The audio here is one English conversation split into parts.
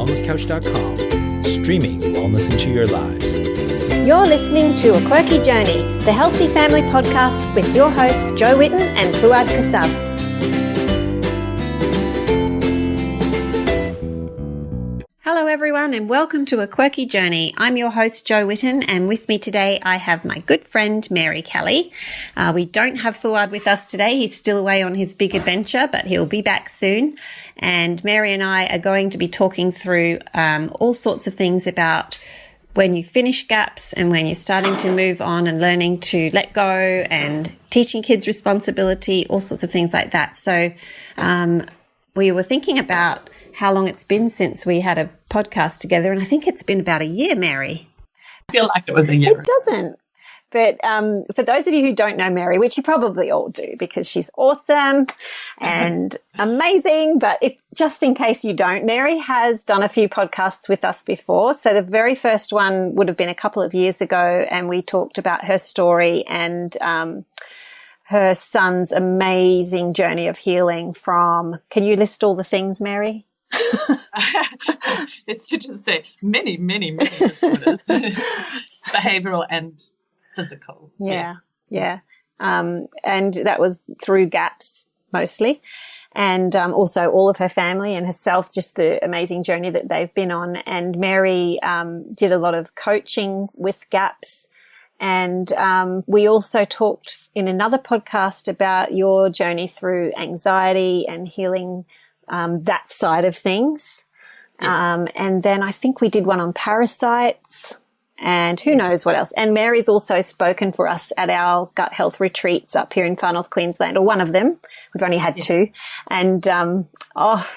wellnesscouch.com, streaming wellness into your lives. You're listening to A Quirky Journey, the healthy family podcast with your hosts Jo Whitten and Fuad Kasab. Hello everyone and welcome to A Quirky Journey. I'm your host Jo Whitten, and with me today I have my good friend Mary Kelly. We don't have Fuad with us today. He's still away on his big adventure, but he'll be back soon. And Mary and I are going to be talking through all sorts of things about when you finish gaps and when you're starting to move on and learning to let go and teaching kids responsibility, all sorts of things like that. So we were thinking about how long it's been since we had a podcast together, and I think it's been about a year, Mary. I feel like it was a year. It doesn't. But for those of you who don't know Mary, which you probably all do because she's awesome and amazing, but just in case you don't, Mary has done a few podcasts with us before. So the very first one would have been a couple of years ago, and we talked about her story and her son's amazing journey of healing from, can you list all the things, Mary? It's to just say many disorders, behavioral and physical. Yeah, yes. yeah. And that was through gaps mostly. And also all of her family and herself, just the amazing journey that they've been on. And Mary did a lot of coaching with gaps. And we also talked in another podcast about your journey through anxiety and healing that side of things. Yes. And then I think we did one on parasites and who knows what else. And Mary's also spoken for us at our gut health retreats up here in Far North Queensland, or one of them. We've only had two. And, it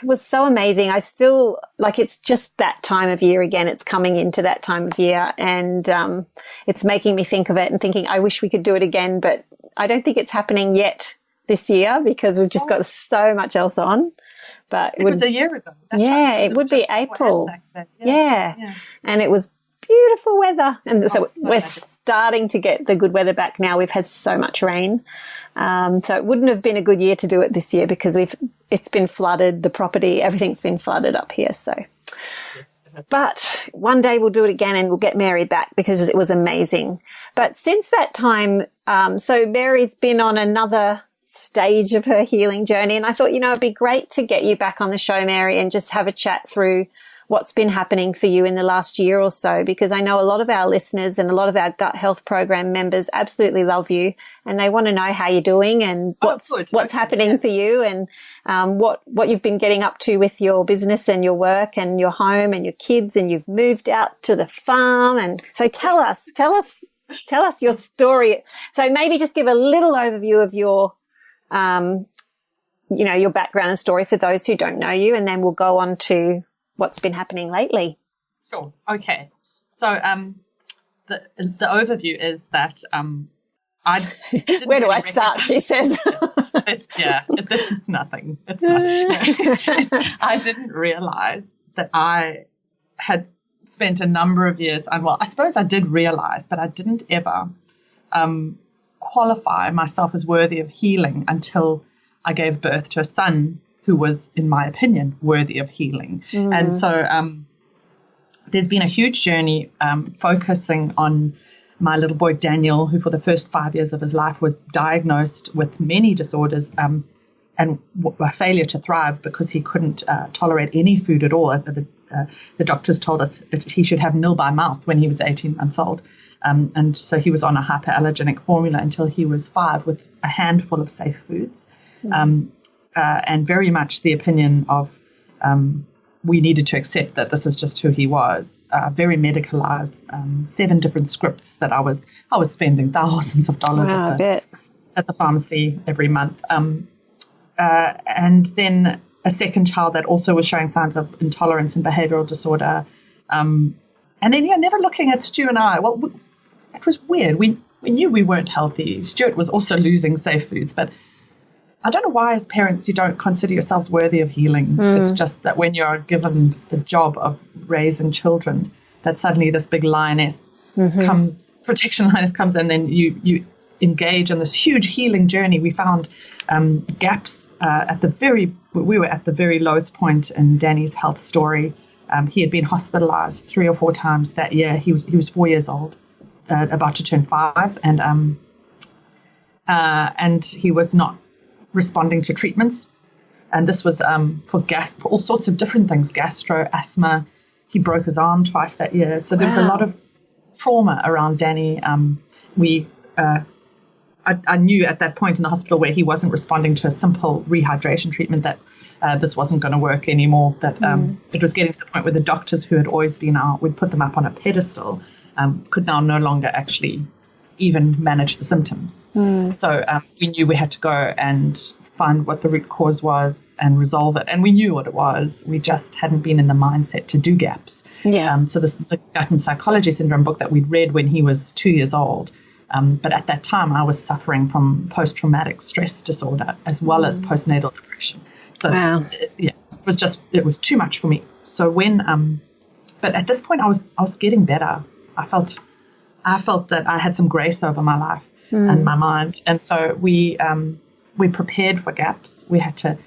was so amazing. I still, it's just that time of year again. It's coming into that time of year, and it's making me think of it and thinking, I wish we could do it again, but I don't think it's happening yet this year because we've just got so much else on. But it was a year ago. That's right. It would be April. Yeah. And it was beautiful weather. And so we're starting to get the good weather back now. We've had so much rain. So it wouldn't have been a good year to do it this year because it's been flooded, the property, everything's been flooded up here. So, but one day we'll do it again and we'll get Mary back because it was amazing. But since that time, so Mary's been on another stage of her healing journey. And I thought, it'd be great to get you back on the show, Mary, and just have a chat through what's been happening for you in the last year or so, because I know a lot of our listeners and a lot of our gut health program members absolutely love you and they want to know how you're doing and what's happening for you and what you've been getting up to with your business and your work and your home and your kids, and you've moved out to the farm. And so tell us your story. So maybe just give a little overview of your your background and story for those who don't know you, and then we'll go on to what's been happening lately. Sure. Okay. So the overview is that I didn't Where do I start? She says. It's nothing. It's nothing. I didn't realize that I had spent a number of years, and I suppose I did realize, but I didn't ever qualify myself as worthy of healing until I gave birth to a son who was, in my opinion, worthy of healing. Mm. And so there's been a huge journey focusing on my little boy Daniel, who for the first 5 years of his life was diagnosed with many disorders and a failure to thrive because he couldn't tolerate any food at all. The doctors told us he should have nil by mouth when he was 18 months old. And so he was on a hyperallergenic formula until he was 5 with a handful of safe foods. Mm. And very much the opinion of we needed to accept that this is just who he was. Very medicalized, 7 different scripts that I was spending thousands of dollars at the pharmacy every month. And then a second child that also was showing signs of intolerance and behavioral disorder. And then, never looking at Stu and I. Well, it was weird. We knew we weren't healthy. Stuart was also losing safe foods, but I don't know why as parents you don't consider yourselves worthy of healing. Mm. It's just that when you're given the job of raising children, that suddenly this big lioness comes, protection lioness comes, and then you engage in this huge healing journey. We found gaps we were at the very lowest point in Danny's health story. He had been hospitalized 3 or 4 times that year. He was 4 years old, about to turn 5, and he was not responding to treatments. And this was for all sorts of different things, gastro, asthma. He broke his arm twice that year. So there was a lot of trauma around Danny. I knew at that point in the hospital where he wasn't responding to a simple rehydration treatment that this wasn't going to work anymore, that it was getting to the point where the doctors who had always been out, we'd put them up on a pedestal, could now no longer actually even manage the symptoms. So we knew we had to go and find what the root cause was and resolve it. And we knew what it was. We just hadn't been in the mindset to do gaps. So the gut and psychology syndrome book that we'd read when he was 2 years old. But at that time, I was suffering from post-traumatic stress disorder as well as postnatal depression. So it was too much for me. So but at this point, I was getting better. I felt that I had some grace over my life and my mind. And so we prepared for gaps. We had to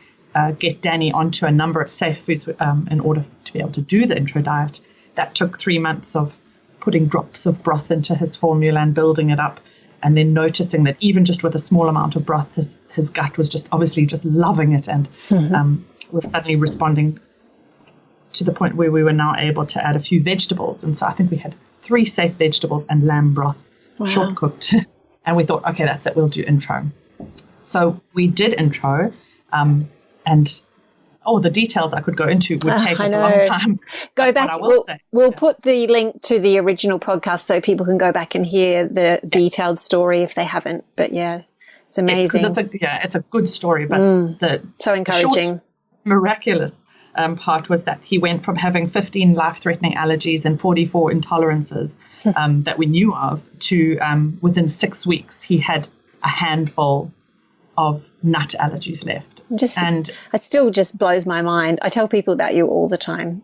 get Danny onto a number of safe foods in order to be able to do the intro diet. That took 3 months of putting drops of broth into his formula and building it up, and then noticing that even just with a small amount of broth, his gut was just obviously just loving it and was suddenly responding to the point where we were now able to add a few vegetables. And so I think we had 3 safe vegetables and lamb broth, short cooked. And we thought, okay, that's it, we'll do intro. So we did intro, and the details I could go into would take us a long time. Go back. We'll put the link to the original podcast so people can go back and hear the detailed story if they haven't. But it's amazing. Because it's a good story, but so encouraging. The short, miraculous part was that he went from having 15 life-threatening allergies and 44 intolerances that we knew of to within 6 weeks he had a handful of nut allergies left. It still just blows my mind. I tell people about you all the time.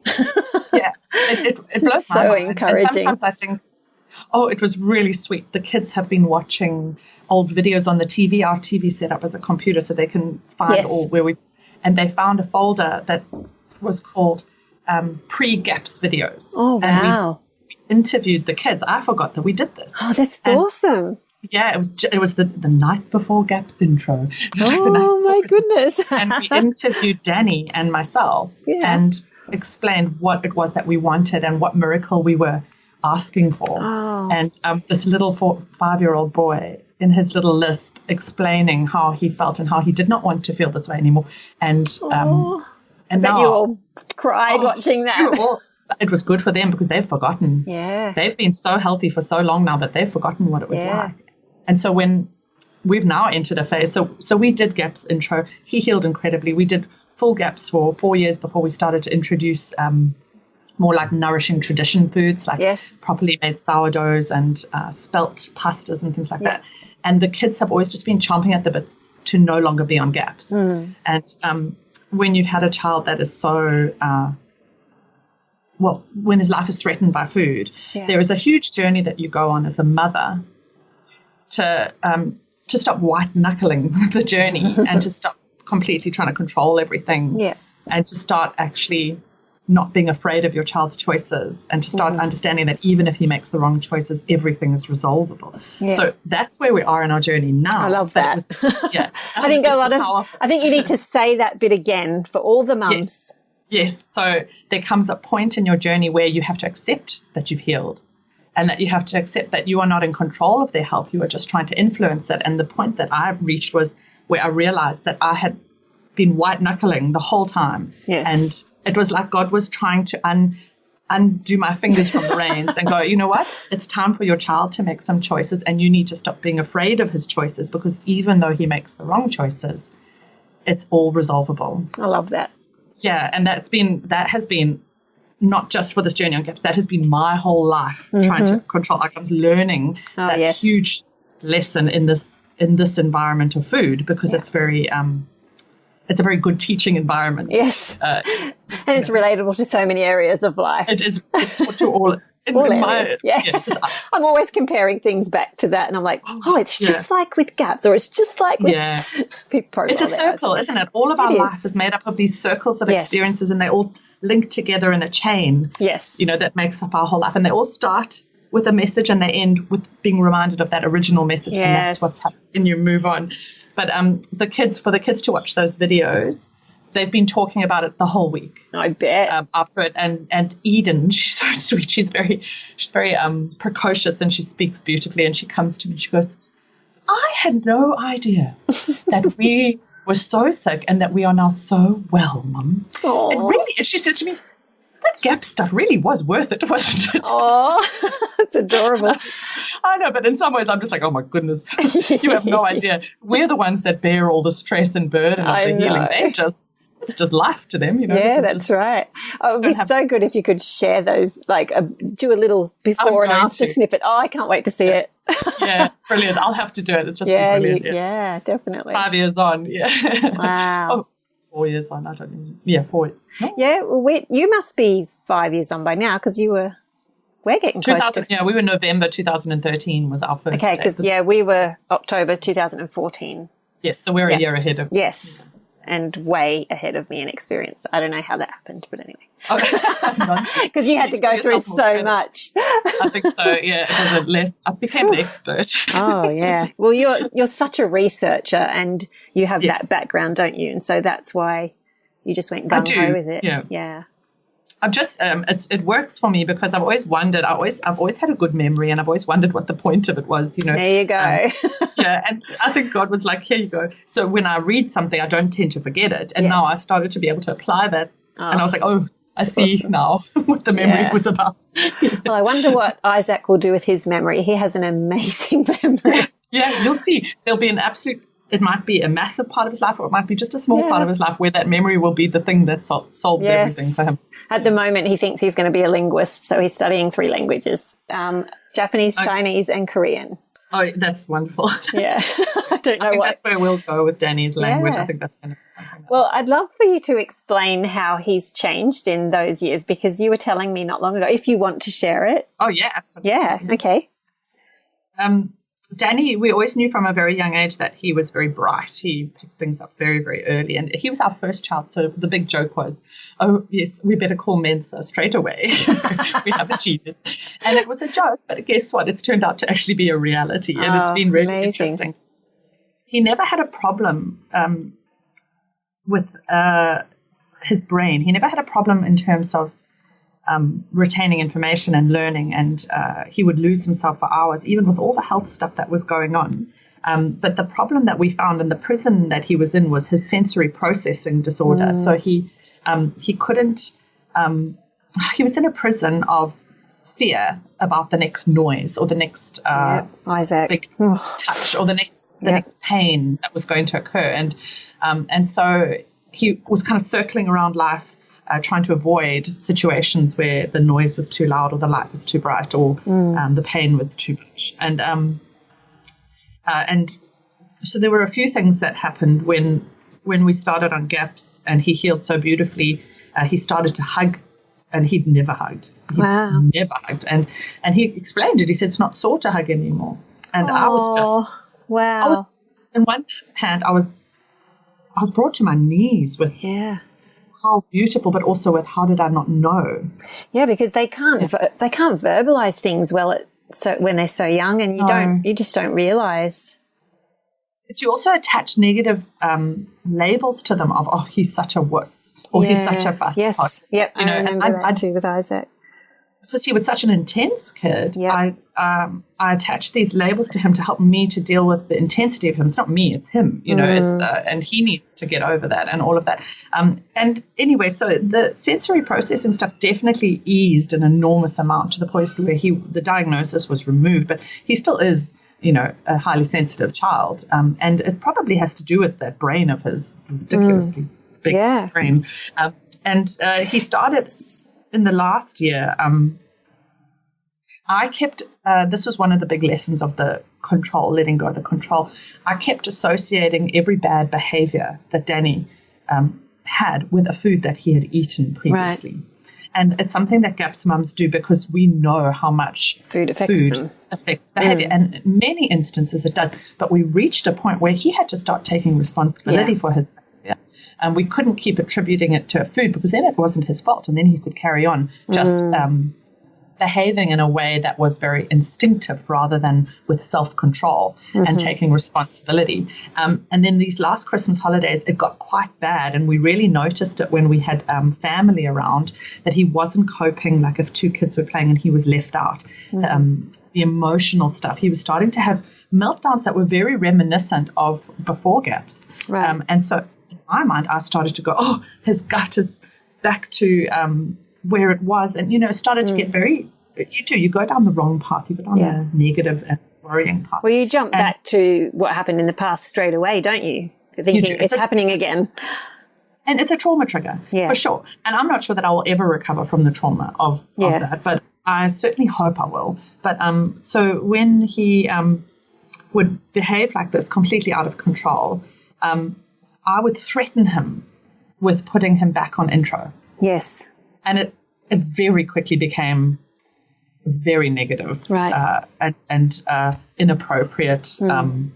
It blows my mind. So encouraging. And sometimes I think, it was really sweet. The kids have been watching old videos on the TV. Our TV set up as a computer so they can find and they found a folder that was called pre-GAPS videos. Oh, wow. And we interviewed the kids. I forgot that we did this. Oh, that's awesome. Yeah, it was the night before GAPS intro. Oh, my goodness. And we interviewed Danny and myself and explained what it was that we wanted and what miracle we were asking for. Oh. And this little 5-year-old boy in his little list explaining how he felt and how he did not want to feel this way anymore. And now you all cried watching that. It was good for them because they've forgotten. Yeah. They've been so healthy for so long now that they've forgotten what it was like. And so when we've now entered a phase, so we did GAPS intro. He healed incredibly. We did full GAPS for 4 years before we started to introduce more like nourishing tradition foods, like properly made sourdoughs and spelt pastas and things like that. And the kids have always just been chomping at the bit to no longer be on GAPS. And when you've had a child that is so when his life is threatened by food, there is a huge journey that you go on as a mother to stop white-knuckling the journey and to stop completely trying to control everything and to start actually not being afraid of your child's choices and to start understanding that even if he makes the wrong choices, everything is resolvable. So that's where we are in our journey now. I love that. I think you need to say that bit again for all the mums. Yes. So there comes a point in your journey where you have to accept that you've healed and that you have to accept that you are not in control of their health. You are just trying to influence it. And the point that I reached was where I realized that I had been white-knuckling the whole time. And it was like God was trying to undo my fingers from the reins and go, you know what? It's time for your child to make some choices and you need to stop being afraid of his choices because even though he makes the wrong choices, it's all resolvable. I love that. Yeah, and that has been not just for this journey on GAPS, that has been my whole life trying to control. Like I was learning that huge lesson in this environment of food because it's very it's a very good teaching environment. Yes, and it's relatable to so many areas of life. It is to all. I'm always comparing things back to that, and I'm like, it's just like with GAPS, or it's just like with it's a circle, isn't it? All of our life is made up of these circles of experiences, and they all linked together in a chain. Yes. That makes up our whole life. And they all start with a message and they end with being reminded of that original message. Yes. And that's what's happening. And you move on. But for the kids to watch those videos, they've been talking about it the whole week. I bet. After it. And Eden, she's so sweet. She's very precocious and she speaks beautifully. And she comes to me and she goes, I had no idea that we were so sick and that we are now so well, Mum. And she said to me, that gap stuff really was worth it, wasn't it? Oh, that's adorable. I know, but in some ways I'm just like, oh my goodness, you have no idea. We're the ones that bear all the stress and burden of the healing. It's just life to them, Yeah, that's right. Oh, it would be so good if you could share those, like do a little before and after snippet. Oh, I can't wait to see it. Yeah, brilliant. I'll have to do it. It's just brilliant. Yeah, definitely. 5 years on, yeah. Wow. 4 years on, I don't know. Yeah, 4. No. Yeah, well, you must be 5 years on by now because we're getting close to. Yeah, we were November 2013 was our first. Okay, because we were October 2014. Yes, so we're a year ahead of. Yes. Yeah. And way ahead of me in experience. I don't know how that happened, but anyway. Because you had to go through so much. I think so, yeah. I became an expert. Oh, yeah. Well, you're such a researcher and you have that background, don't you? And so that's why you just went gung-ho with it. Yeah. I've just it works for me because I've always wondered. I've always had a good memory, and I've always wondered what the point of it was. There you go. And I think God was like, here you go. So when I read something, I don't tend to forget it, and now I started to be able to apply that, and I was like, oh, I see now what the memory was about. Well, I wonder what Isaac will do with his memory. He has an amazing memory. Yeah, you'll see. There'll be an absolute. It might be a massive part of his life, or it might be just a small part of his life where that memory will be the thing that solves everything for him. At the moment, he thinks he's going to be a linguist, so he's studying 3 languages, Japanese, Chinese, and Korean. Oh, that's wonderful. Yeah. I don't know that's where we'll go with Danny's language. I think that's going to be something. Well, I'd love for you to explain how he's changed in those years, because you were telling me not long ago, if you want to share it. Oh, yeah, absolutely. Yeah, okay. Danny, we always knew from a very young age that he was very bright. He picked things up very, very early. And he was our first child, so the big joke was, oh, yes, we better call Mensa straight away. We have a genius. And it was a joke, but guess what? It's turned out to actually be a reality, and it's been really interesting. He never had a problem with his brain. He never had a problem in terms of retaining information and learning, and he would lose himself for hours, even with all the health stuff that was going on. But the problem that we found in the prison that he was in was his sensory processing disorder. So he couldn't. He was in a prison of fear about the next noise or the next Isaac. big touch or the next pain that was going to occur, and so he was kind of circling around life. Trying to avoid situations where the noise was too loud or the light was too bright or the pain was too much. And so there were a few things that happened when we started on GAPS and he healed so beautifully. He started to hug, and he'd never hugged. Never hugged. And he explained it. He said, it's not sore to hug anymore. And I was just, in one hand, I was brought to my knees with how beautiful, but also with how did I not know? Yeah, because they can't verbalize things well when they're so young, and you just don't realize. But you also attach negative labels to them of, oh, he's such a wuss, or he's such a fuss. Yes, yep, I remember that too with Isaac. Because he was such an intense kid, yep. I attached these labels to him to help me to deal with the intensity of him. It's not me, it's him, it's and he needs to get over that and all of that. And anyway, so the sensory processing stuff definitely eased an enormous amount to the point where the diagnosis was removed, but he still is, a highly sensitive child. And it probably has to do with that brain of his, ridiculously big brain. And he started in the last year, I kept, this was one of the big lessons of the control, letting go of the control. I kept associating every bad behavior that Danny had with a food that he had eaten previously. Right. And it's something that GAPS mums do because we know how much food affects behavior. And in many instances it does. But we reached a point where he had to start taking responsibility for his behavior. we couldn't keep attributing it to food, because then it wasn't his fault, and then he could carry on just behaving in a way that was very instinctive rather than with self-control and taking responsibility. And then these last Christmas holidays, it got quite bad, and we really noticed it when we had family around, that he wasn't coping. Like if 2 kids were playing and he was left out, the emotional stuff, he was starting to have meltdowns that were very reminiscent of before gaps. Right. And so in my mind, I started to go, oh, his gut is back to where it was. And, it started to get very, you go down the wrong path. You go down the negative and worrying path. Well, you jump back to what happened in the past straight away, don't you? Thinking it's happening again. And it's a trauma trigger, for sure. And I'm not sure that I will ever recover from the trauma of that, but I certainly hope I will. But so when he would behave like this, completely out of control, I would threaten him with putting him back on intro. Yes. And it very quickly became very negative, right. and inappropriate, kind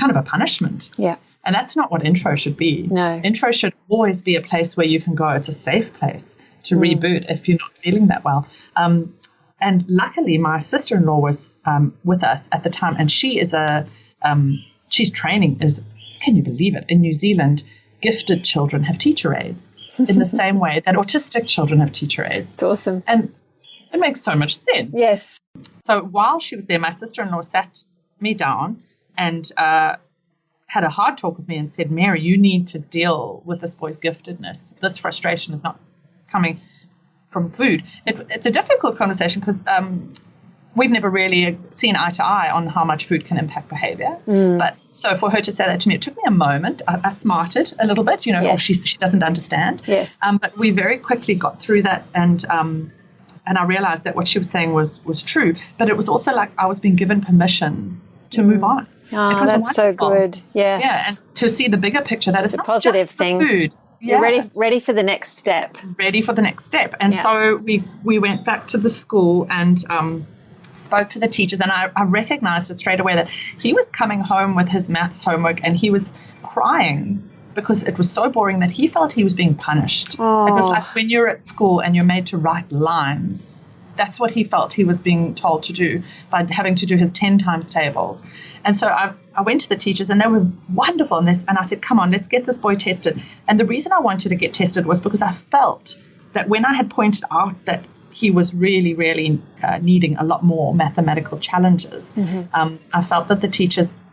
of a punishment. Yeah. And that's not what intro should be. No. Intro should always be a place where you can go. It's a safe place to reboot if you're not feeling that well. And luckily, my sister-in-law was with us at the time, and she is she's training is, can you believe it? In New Zealand, gifted children have teacher aides in the same way that autistic children have teacher aides. It's awesome. And it makes so much sense. Yes. So while she was there, my sister-in-law sat me down and had a hard talk with me and said, Mary, you need to deal with this boy's giftedness. This frustration is not coming from food. It's a difficult conversation because we've never really seen eye to eye on how much food can impact behavior. But so for her to say that to me, it took me a moment. I smarted a little bit, yes. or she doesn't understand. Yes. But we very quickly got through that, and I realized that what she was saying was true. But it was also like I was being given permission to move on. Oh, it was that's so good. Yes. Yeah, and to see the bigger picture that it's not positive just thing. The food. You're ready for the next step. Ready for the next step. And so we went back to the school and spoke to the teachers, and I recognized it straight away that he was coming home with his maths homework and he was crying because it was so boring that he felt he was being punished. Oh. It was like when you're at school and you're made to write lines. That's what he felt he was being told to do by having to do his 10 times tables. And so I went to the teachers, and they were wonderful in this. And I said, come on, let's get this boy tested. And the reason I wanted to get tested was because I felt that when I had pointed out that he was really, really needing a lot more mathematical challenges, I felt that the teachers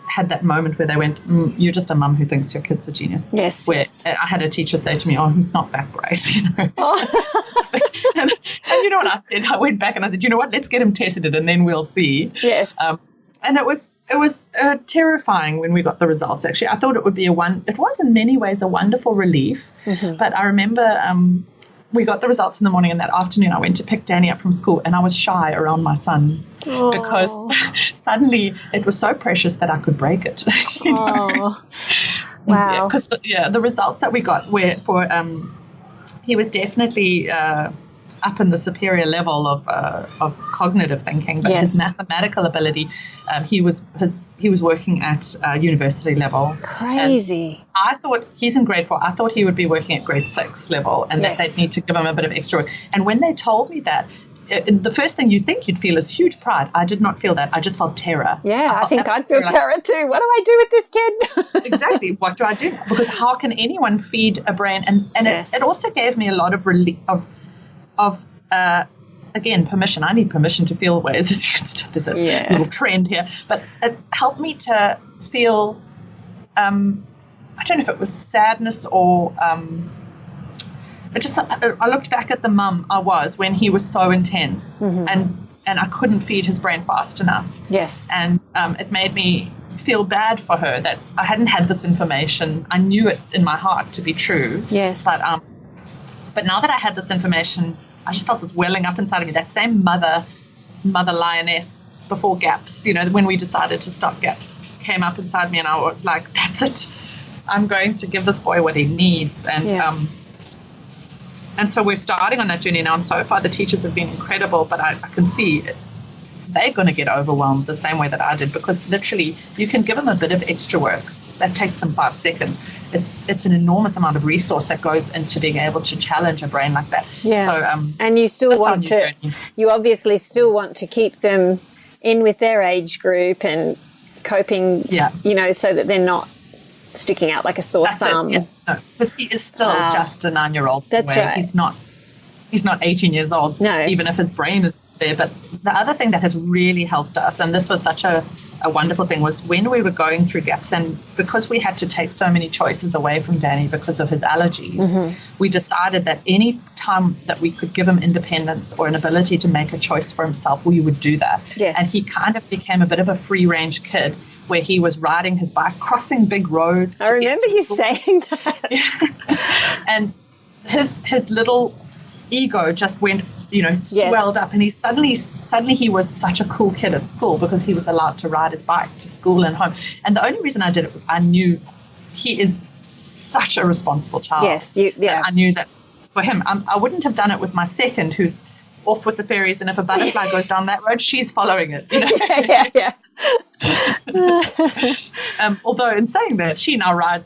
had that moment where they went, you're just a mum who thinks your kid's a genius. Yes. Where I had a teacher say to me, oh, he's not that great, Oh. and you know what I said? I went back and I said, you know what, let's get him tested and then we'll see. Yes. And it was terrifying when we got the results, actually. I thought it would be it was in many ways a wonderful relief. But I remember we got the results in the morning, and that afternoon I went to pick Danny up from school, and I was shy around my son because suddenly it was so precious that I could break it. You know? Wow. Because the results that we got were for he was definitely up in the superior level of cognitive thinking, but his mathematical ability, he was working at university level. Crazy. And I thought he's in grade 4. I thought he would be working at grade 6 level, and that they'd need to give him a bit of extra work. And when they told me that, the first thing you think you'd feel is huge pride. I did not feel that. I just felt terror. Yeah, I think I'd feel terror too. What do I do with this kid? Exactly. What do I do? Because how can anyone feed a brain? And it also gave me a lot of relief of again, permission. I need permission to feel ways, as you can see. There's a little trend here. But it helped me to feel, I don't know if it was sadness or I looked back at the mum I was when he was so intense and I couldn't feed his brain fast enough. Yes. And it made me feel bad for her that I hadn't had this information. I knew it in my heart to be true. Yes. But now that I had this information, I just felt this welling up inside of me, that same mother lioness before gaps, when we decided to stop gaps, came up inside me, and I was like, that's it. I'm going to give this boy what he needs. And so we're starting on that journey now, and so far the teachers have been incredible, but I can see they're going to get overwhelmed the same way that I did, because literally you can give them a bit of extra work that takes them 5 seconds. It's an enormous amount of resource that goes into being able to challenge a brain like that. Yeah. So, and you still want to, you obviously still want to keep them in with their age group and coping, you know, so that they're not sticking out like a sore thumb. No, because he is still just a 9-year-old. That's right. He's not 18 years old, even if his brain is there. But the other thing that has really helped us, and this was such a wonderful thing, was when we were going through gaps, and because we had to take so many choices away from Danny because of his allergies, we decided that any time that we could give him independence or an ability to make a choice for himself, we would do that. Yes. And he kind of became a bit of a free-range kid, where he was riding his bike, crossing big roads. I remember you saying that. And his little ego just went, you know, swelled up, and he suddenly he was such a cool kid at school because he was allowed to ride his bike to school and home. And the only reason I did it was I knew he is such a responsible child. Yes, I knew that for him. I wouldn't have done it with my second, who's off with the fairies, and if a butterfly goes down that road, she's following it. You know? Although in saying that, she now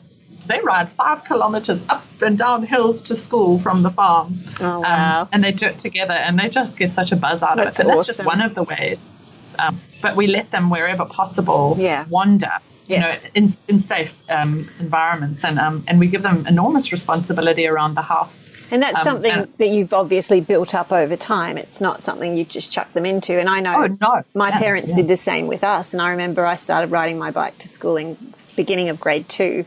they ride 5 kilometers up and down hills to school from the farm. Oh, wow. And they do it together, and they just get such a buzz out of it. And that's just one of the ways. But we let them, wherever possible, wander, you know, in safe environments. And we give them enormous responsibility around the house. And that's something that you've obviously built up over time. It's not something you just chuck them into. And I know my parents did the same with us. And I remember I started riding my bike to school in the beginning of grade 2.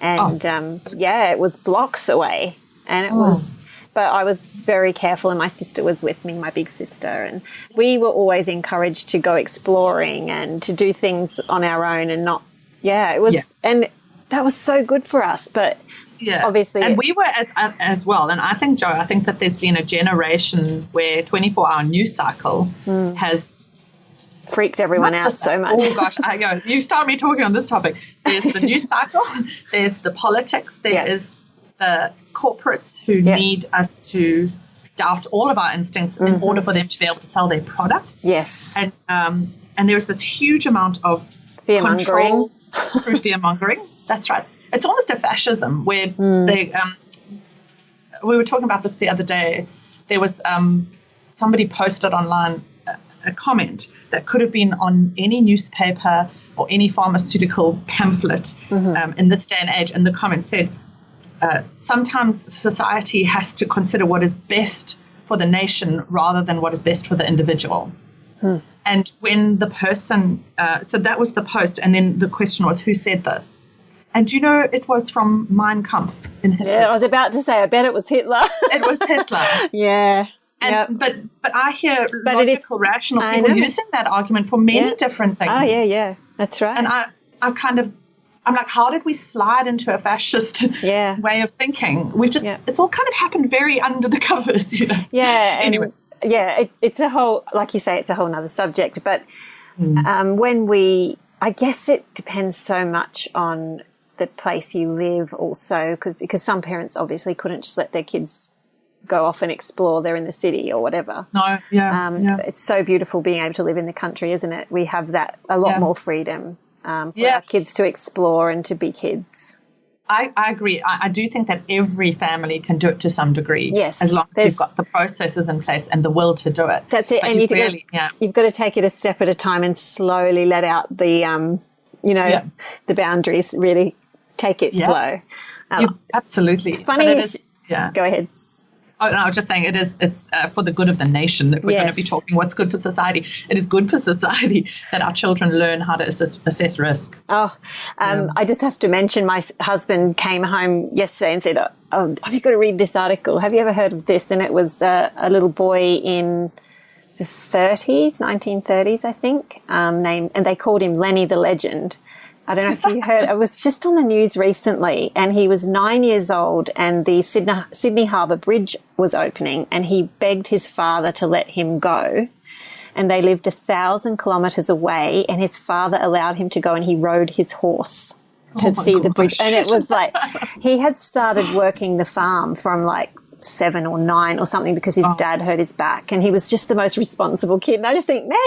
And, it was blocks away. And it was, but I was very careful, and my sister was with me, my big sister. And we were always encouraged to go exploring and to do things on our own and not, and that was so good for us. But obviously. And we were as well. And I think, Jo, that there's been a generation where 24-hour news cycle has freaked everyone out so much. Oh gosh, you start me talking on this topic. There's the news cycle, there's the politics, there is the corporates who need us to doubt all of our instincts in order for them to be able to sell their products. Yes. And there's this huge amount of fear-mongering. Through fear-mongering. That's right. It's almost a fascism where we were talking about this the other day. There was somebody posted online a comment that could have been on any newspaper or any pharmaceutical pamphlet in this day and age. And the comment said, sometimes society has to consider what is best for the nation rather than what is best for the individual. And when the person, so that was the post, and then the question was, who said this? And you know, it was from Mein Kampf in Hitler. Yeah, I was about to say, I bet it was Hitler. It was Hitler. Yeah. And, but I hear logical, rational people using that argument for many different things. Oh, yeah, that's right. And I'm like, how did we slide into a fascist way of thinking? We've just, it's all kind of happened very under the covers, you know. Yeah. Anyway. It's a whole, like you say, it's a whole nother subject. But I guess it depends so much on the place you live also, because some parents obviously couldn't just let their kids go off and explore. They're in the city or whatever. No, It's so beautiful being able to live in the country, isn't it? We have that a lot more freedom for our kids to explore and to be kids. I agree. I do think that every family can do it to some degree. Yes. As long as you've got the processes in place and the will to do it. That's it. But and you've got to take it a step at a time and slowly let out the, the boundaries, really take it slow. Absolutely. It's funny. Go ahead. Oh, no, I was just saying it's for the good of the nation. If we're going to be talking what's good for society, it is good for society that our children learn how to assess risk. I just have to mention my husband came home yesterday and said, have you got to read this article? Have you ever heard of this? And it was a little boy in the 1930s, I think, and they called him Lenny the Legend. I don't know if you heard, it was just on the news recently, and he was 9 years old, and the Sydney Harbour Bridge was opening, and he begged his father to let him go, and they lived 1,000 kilometres away, and his father allowed him to go, and he rode his horse to see the bridge. And it was like, he had started working the farm from like 7 or 9 or something because his dad hurt his back, and he was just the most responsible kid. And I just think, man,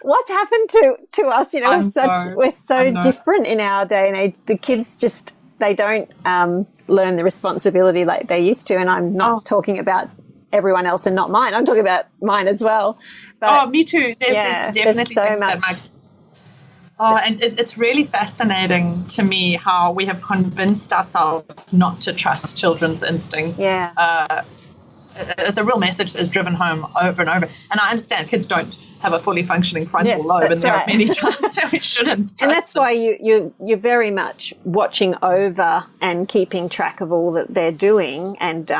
what's happened to us? You know, we're so different in our day and age. The kids just, they don't learn the responsibility like they used to. And I'm not talking about everyone else and not mine. I'm talking about mine as well. But, me too. There's definitely so things much. that and it's really fascinating to me how we have convinced ourselves not to trust children's instincts. Yeah. It's a real message that is driven home over and over. And I understand kids don't have a fully functioning frontal lobe, and there are many times that we shouldn't. And that's why you're very much watching over and keeping track of all that they're doing. And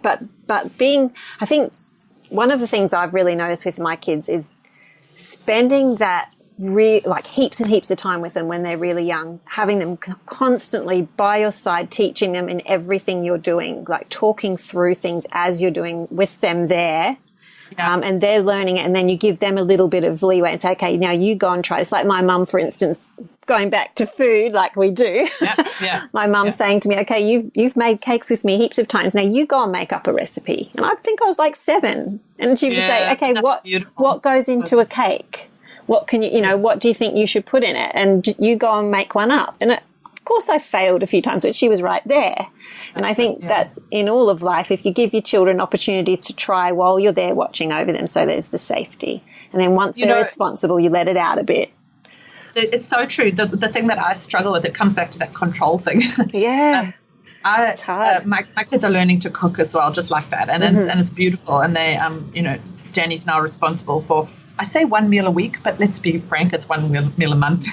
but being, I think one of the things I've really noticed with my kids is spending that like heaps and heaps of time with them when they're really young, having them constantly by your side, teaching them in everything you're doing, like talking through things as you're doing with them there. And they're learning it, and then you give them a little bit of leeway and say, okay, now you go and try this. Like my mum, for instance, going back to food like we do. My mum saying to me, okay, you've made cakes with me heaps of times. Now you go and make up a recipe. And I think I was like 7. And she would say, okay, what goes into a cake? What can what do you think you should put in it? And you go and make one up. And of course I failed a few times, but she was right there. And I think that's in all of life. If you give your children opportunity to try while you're there watching over them, so there's the safety. And then once they're responsible, you let it out a bit. It's so true. The thing that I struggle with, it comes back to that control thing. It's hard. My kids are learning to cook as well, just like that. And it's beautiful. And they, Danny's now responsible for, I say 1 meal a week, but let's be frank, it's 1 meal a month.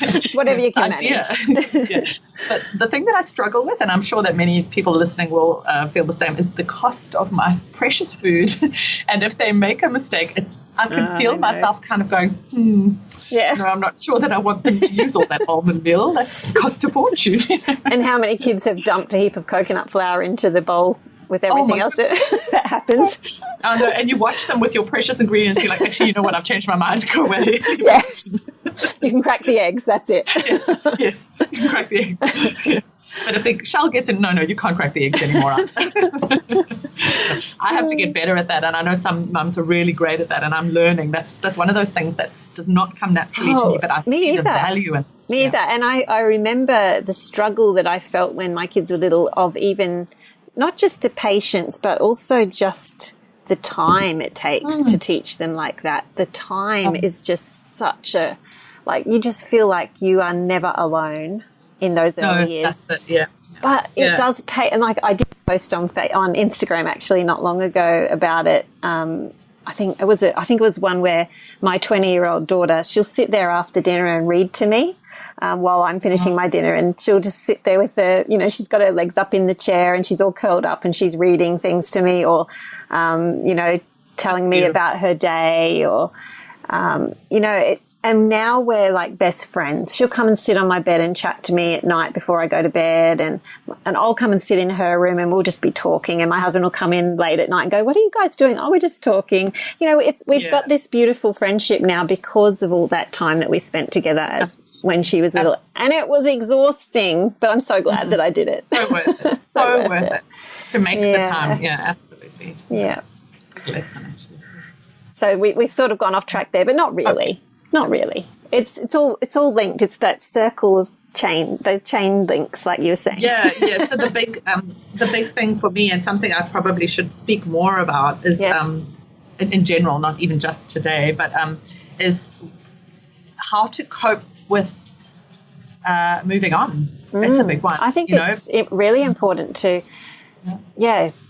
It's whatever you can manage. But the thing that I struggle with, and I'm sure that many people listening will feel the same, is the cost of my precious food. And if they make a mistake, I can feel myself kind of going, no, I'm not sure that I want them to use all that almond meal. That costs a fortune. And how many kids have dumped a heap of coconut flour into the bowl with everything else that happens? I know, and you watch them with your precious ingredients. You're like, actually, you know what? I've changed my mind. Go away. You can crack the eggs. That's it. Yes, you can crack the eggs. But if the shell gets in, no, you can't crack the eggs anymore. I have to get better at that, and I know some mums are really great at that, and I'm learning. That's one of those things that does not come naturally to me, but I see the value in it. Me either. And I remember the struggle that I felt when my kids were little, of even not just the patience, but also just the time it takes to teach them like that. The time is just such a, like, you just feel like you are never alone in those early years. That's it, But it does pay. And like I did a post on Instagram actually not long ago about it. I think it was one where my 20-year-old daughter, she'll sit there after dinner and read to me while I'm finishing my dinner, and she'll just sit there with her, she's got her legs up in the chair and she's all curled up and she's reading things to me, or, telling me about her day, or, and now we're like best friends. She'll come and sit on my bed and chat to me at night before I go to bed, and I'll come and sit in her room and we'll just be talking, and my husband will come in late at night and go, "What are you guys doing?" "Oh, we're just talking." We've got this beautiful friendship now because of all that time that we spent together when she was little. And it was exhausting, but I'm so glad that I did it. So worth it. So worth it. To make the time. Yeah, absolutely. Yeah. Lesson, actually. So we've sort of gone off track there, but not really. Okay. Not really. It's all linked. It's that circle of those chain links, like you were saying. Yeah. So the big thing for me, and something I probably should speak more about, is in general, not even just today, but is how to cope with moving on. That's a big one. I think it's really important to,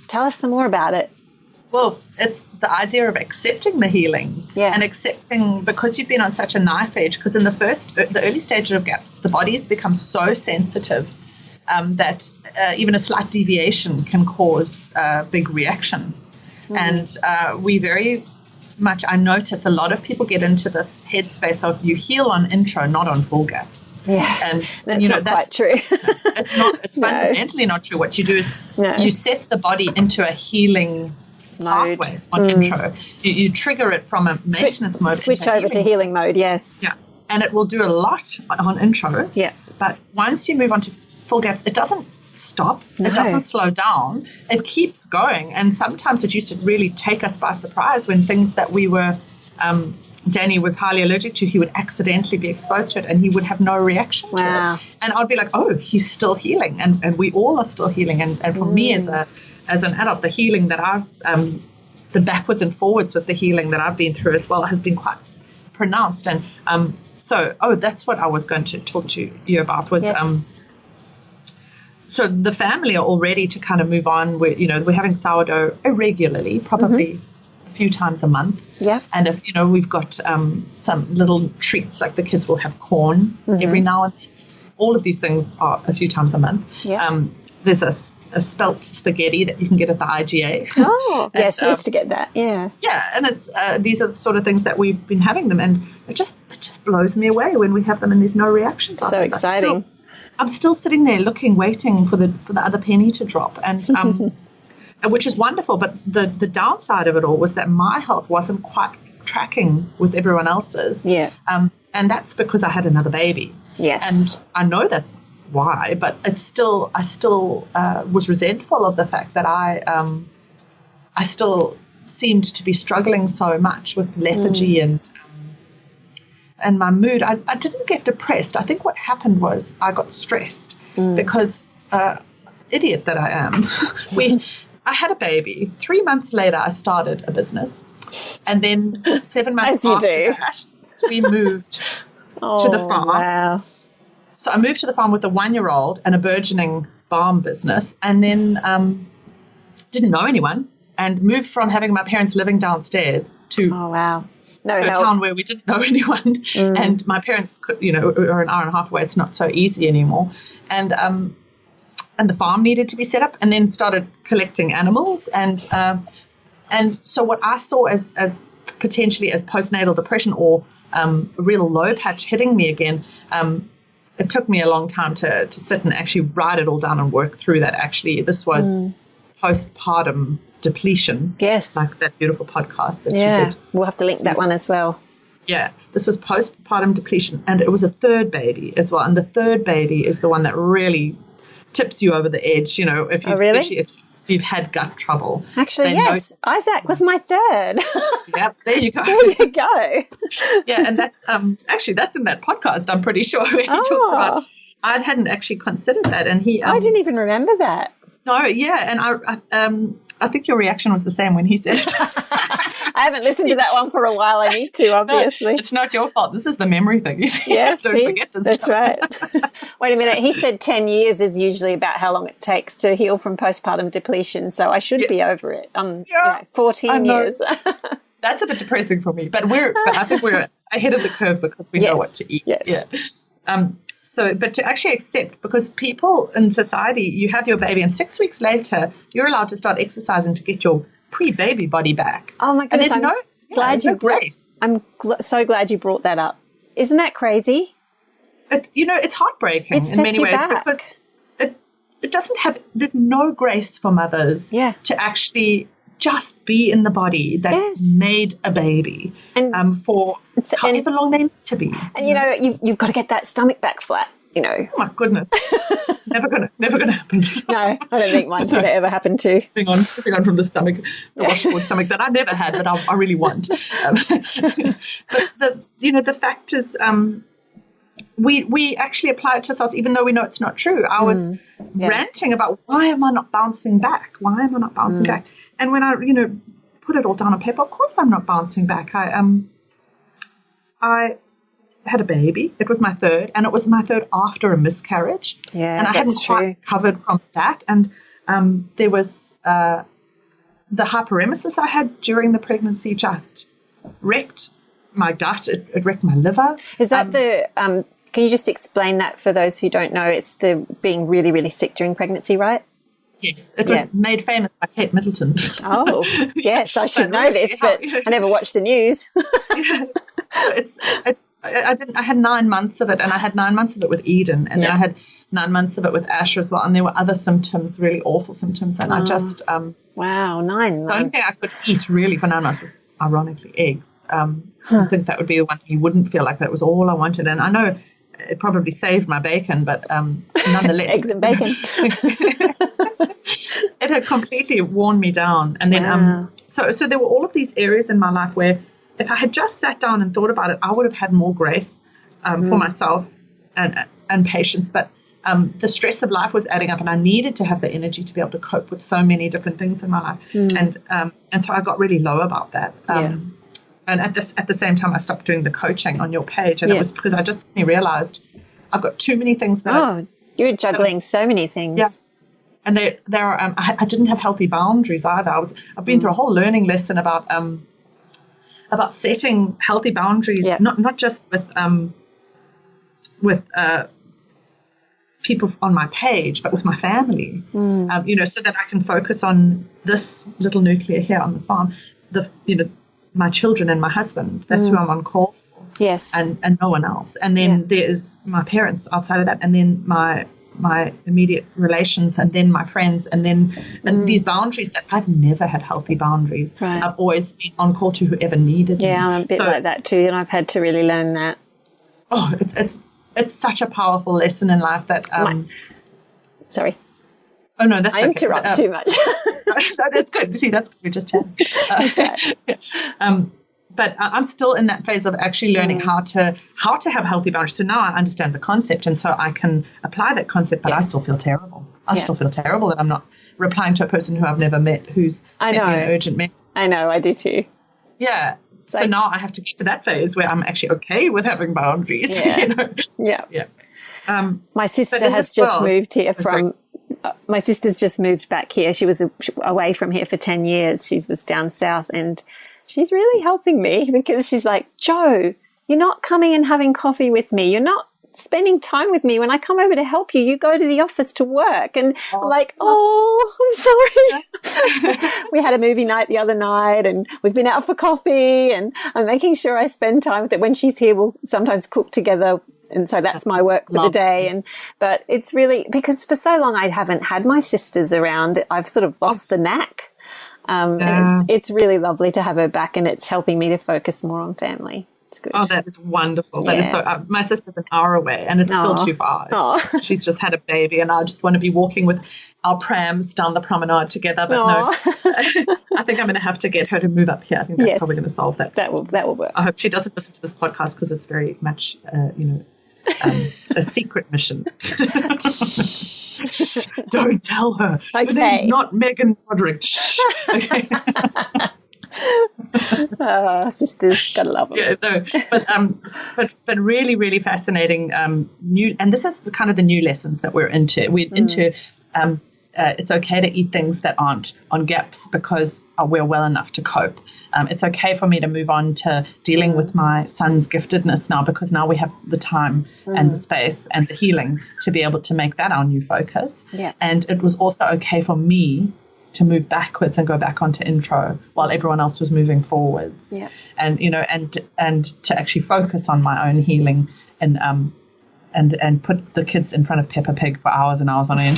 tell us some more about it. Well, it's the idea of accepting the healing and accepting, because you've been on such a knife edge, because in the early stages of gaps, the body has become so sensitive that even a slight deviation can cause a big reaction. And we very much, I notice a lot of people get into this headspace of you heal on intro, not on full gaps. Yeah, and that's not quite true. It's not. It's fundamentally not true. What you do is you set the body into a healing pathway on intro. You trigger it from a maintenance mode. Switch over to healing mode, yes. Yeah, and it will do a lot on intro. Yeah. But once you move on to full gaps, it doesn't stop. No. It doesn't slow down. It keeps going. And sometimes it used to really take us by surprise when things that we were, Danny was highly allergic to, he would accidentally be exposed to it and he would have no reaction to it. And I'd be like, oh, he's still healing. And we all are still healing. And for me as an adult, the healing that I've, the backwards and forwards with the healing that I've been through as well has been quite pronounced. And that's what I was going to talk to you about was, so the family are all ready to kind of move on. We're having sourdough irregularly, probably a few times a month. Yeah. And if, we've got some little treats, like the kids will have corn every now and then. All of these things are a few times a month. Yeah. There's a spelt spaghetti that you can get at the IGA. Oh, yes, I used to get that. Yeah. Yeah, and it's these are the sort of things that we've been having them, and it just blows me away when we have them and there's no reactions. So exciting. I'm still sitting there waiting for the other penny to drop, and which is wonderful. But the downside of it all was that my health wasn't quite tracking with everyone else's. Yeah. And that's because I had another baby. Yes. And I know that's why, but I still was resentful of the fact that I still seemed to be struggling so much with lethargy and my mood. I didn't get depressed. I think what happened was I got stressed because idiot that I am. I had a baby. 3 months later, I started a business, and then 7 months after that, we moved to the farm. Wow. So I moved to the farm with a 1-year-old and a burgeoning farm business, and then didn't know anyone, and moved from having my parents living downstairs to a town where we didn't know anyone. And my parents could, are an hour and a half away. It's not so easy anymore. And the farm needed to be set up, and then started collecting animals. And so what I saw as potentially as postnatal depression or a real low patch hitting me again, it took me a long time to sit and actually write it all down and work through that. Actually, this was postpartum depletion. Yes. Like that beautiful podcast that you did. We'll have to link that one as well. Yeah. This was postpartum depletion, and it was a third baby as well. And the third baby is the one that really tips you over the edge, especially if you've had gut trouble. Actually, yes. Isaac was my third. Yep, there you go. There you go. Yeah, and that's that's in that podcast, I'm pretty sure, where he talks about, I hadn't actually considered that, and he I didn't even remember that. No, yeah, and I think your reaction was the same when he said it. I haven't listened to that one for a while. I need to, obviously. No, it's not your fault. This is the memory thing. You see? Yes, Don't forget this that's stuff. right. Wait a minute. He said 10 years is usually about how long it takes to heal from postpartum depletion, so I should be over it. 14 years. That's a bit depressing for me, but I think we're ahead of the curve because we know what to eat. Yes. Yeah. But to actually accept, because people in society, you have your baby and 6 weeks later, you're allowed to start exercising to get your pre-baby body back. Oh my goodness. And I'm so glad you brought that up. Isn't that crazy? It's heartbreaking in many ways because it doesn't have, there's no grace for mothers to actually just be in the body that made a baby and for however long they need to be. And you've got to get that stomach back flat. Oh my goodness, never gonna happen. No, I don't think mine's gonna ever happen too. Moving on from the stomach, the washboard stomach that I never had, but I really want. But the fact is, we actually apply it to ourselves, even though we know it's not true. I was ranting about why am I not bouncing back? Why am I not bouncing back? And when I put it all down on paper, of course I'm not bouncing back. I had a baby. It was my third, and it was my third after a miscarriage. Yeah, and I hadn't quite recovered from that. And there was the hyperemesis I had during the pregnancy just wrecked my gut. It wrecked my liver. Is that can you just explain that for those who don't know? It's the being really, really sick during pregnancy, right? Yes, it was made famous by Kate Middleton. Oh, yes, I should know this, but I never watched the news. I had 9 months of it, and I had 9 months of it with Eden, and then I had 9 months of it with Ash as well, and there were other symptoms, really awful symptoms, and I just... wow, 9 months. The only thing I could eat really for 9 months was, ironically, eggs. I think that would be the one thing you wouldn't feel like that was all I wanted, and I know it probably saved my bacon, but nonetheless. Eggs and bacon. It had completely worn me down. And then, so there were all of these areas in my life where if I had just sat down and thought about it, I would have had more grace for myself and patience. But the stress of life was adding up, and I needed to have the energy to be able to cope with so many different things in my life. And so I got really low about that. And at the same time, I stopped doing the coaching on your page, and it was because I just realized I've got too many things that you're juggling so many things. Yeah. And I didn't have healthy boundaries either. I've been through a whole learning lesson about setting healthy boundaries, not just with people on my page, but with my family, so that I can focus on this little nuclear here on the farm, my children and my husband. That's who I'm on call for. Yes. And no one else. And then there's my parents outside of that, and then my immediate relations, and then my friends, and then these boundaries that I've never had healthy boundaries. Right. I've always been on call to whoever needed me. Yeah, I'm a bit like that too, and I've had to really learn that. Oh, it's such a powerful lesson in life that sorry. Oh no, that's I interrupt too much. No, that's good. See, that's good. We just chatted. But I'm still in that phase of actually learning how to have healthy boundaries. So now I understand the concept, and so I can apply that concept. But I still feel terrible. I still feel terrible that I'm not replying to a person who I've never met who's sent me an urgent message. I know, I do too. Yeah. So now I have to get to that phase where I'm actually okay with having boundaries. Yeah. Yeah. My sister has just moved here from. My sister's just moved back here. She was away from here for 10 years. She was down south, and she's really helping me because she's like, Jo, you're not coming and having coffee with me. You're not spending time with me. When I come over to help you, you go to the office to work. And I'm sorry. We had a movie night the other night, and we've been out for coffee, and I'm making sure I spend time with it. When she's here, we'll sometimes cook together. And so that's my work for the day. But it's really, because for so long I haven't had my sisters around, I've sort of lost the knack. And it's really lovely to have her back, and it's helping me to focus more on family. It's good. Oh, that is wonderful. That is so. My sister's an hour away, and it's still too far. She's just had a baby, and I just want to be walking with our prams down the promenade together. But no, I think I'm going to have to get her to move up here. I think that's probably going to solve that. That will work. I hope she doesn't listen to this podcast, because it's very much, a secret mission. Shh, don't tell her. Okay. Her name's not Megan Roderick. Shh. Okay. Sisters, gotta love them. Yeah, no, but really, really fascinating. New, and this is kind of the new lessons that we're into. We're into. It's okay to eat things that aren't on gaps because we're well enough to cope. It's okay for me to move on to dealing with my son's giftedness now, because now we have the time and the space and the healing to be able to make that our new focus. Yeah. And it was also okay for me to move backwards and go back onto intro while everyone else was moving forwards. Yeah. And, and to actually focus on my own healing and put the kids in front of Peppa Pig for hours and hours on end.